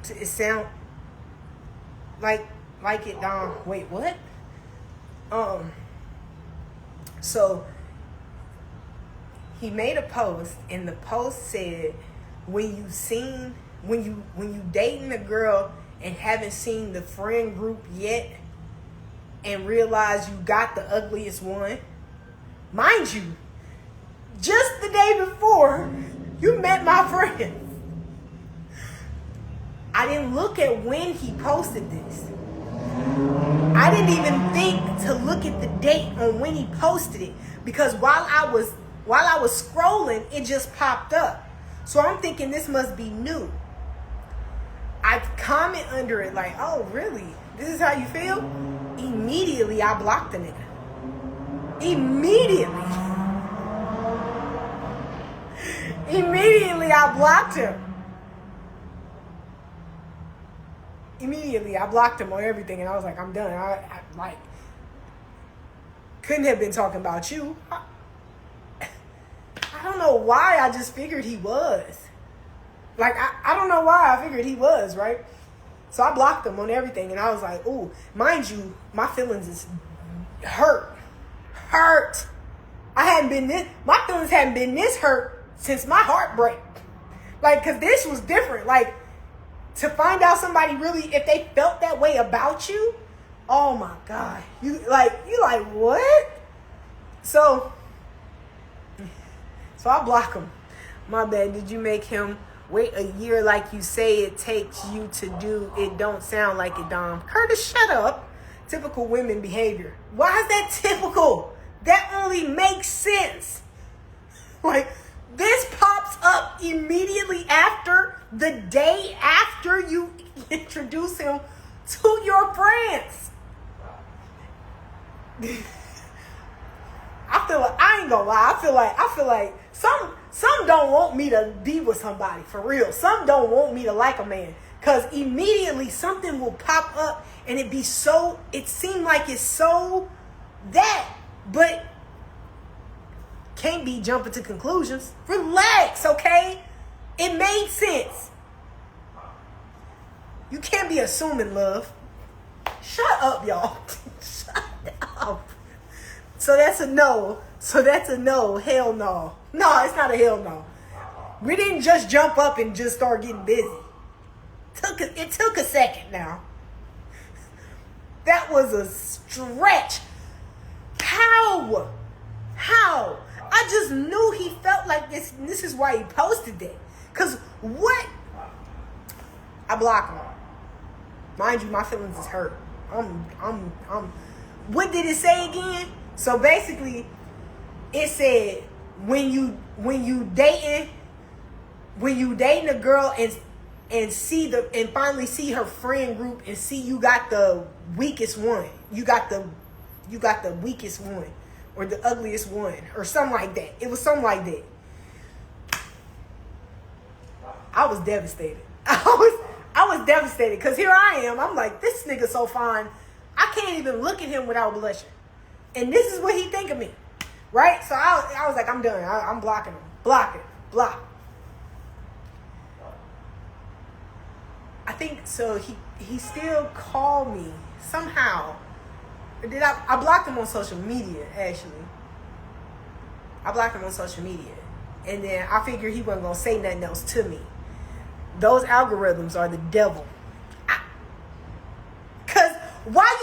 to, it sound like it wait, what? So he made a post, and the post said, when you dating a girl and haven't seen the friend group yet and realize you got the ugliest one, mind you, just the day before you met my friend. I didn't look at when he posted this. I didn't even think to look at the date on when he posted it, because while I was scrolling, it just popped up. So I'm thinking this must be new. I comment under it like, oh, really? This is how you feel? Immediately, I blocked the nigga. Immediately, I blocked him. Immediately, I blocked him on everything, and I was like, I'm done. I like, couldn't have been talking about you. I don't know why, I just figured he was. Like, I don't know why I figured he was, right? So I blocked him on everything, and I was like, ooh, mind you, my feelings is hurt. My feelings hadn't been this hurt since my heartbreak. Like, because this was different. Like, to find out somebody really, if they felt that way about you, oh my God. You like, what? So I block him. My bad. Did you make him wait a year like you say it takes you to do? It don't sound like it, Dom. Curtis, shut up. Typical women behavior. Why is that typical? That only makes sense. Like, this pops up immediately after, the day after you introduce him to your friends. I ain't gonna lie. I feel like some don't want me to be with somebody for real. Some don't want me to like a man, cause immediately something will pop up and it seem like it's so that, but can't be jumping to conclusions. Relax, okay? It made sense. You can't be assuming love. Shut up, y'all. Shut up. So that's a no. So that's a no. Hell no. No, it's not a hell no. We didn't just jump up and just start getting busy. It took a second now. That was a stretch. How? I just knew he felt like this. And this is why he posted that. Because what? I blocked him. Mind you, my feelings is hurt. What did it say again? So basically, it said when you dating a girl and finally see her friend group and see you got the weakest one. You got the weakest one or the ugliest one or something like that. It was something like that. I was devastated. I was devastated because here I am. I'm like, this nigga so fine. I can't even look at him without blushing. And this is what he think of me. Right? So I was like, I'm done. I'm blocking him. Block. I think so. He still called me somehow. I blocked him on social media, actually. I blocked him on social media. And then I figured he wasn't going to say nothing else to me. Those algorithms are the devil. Because why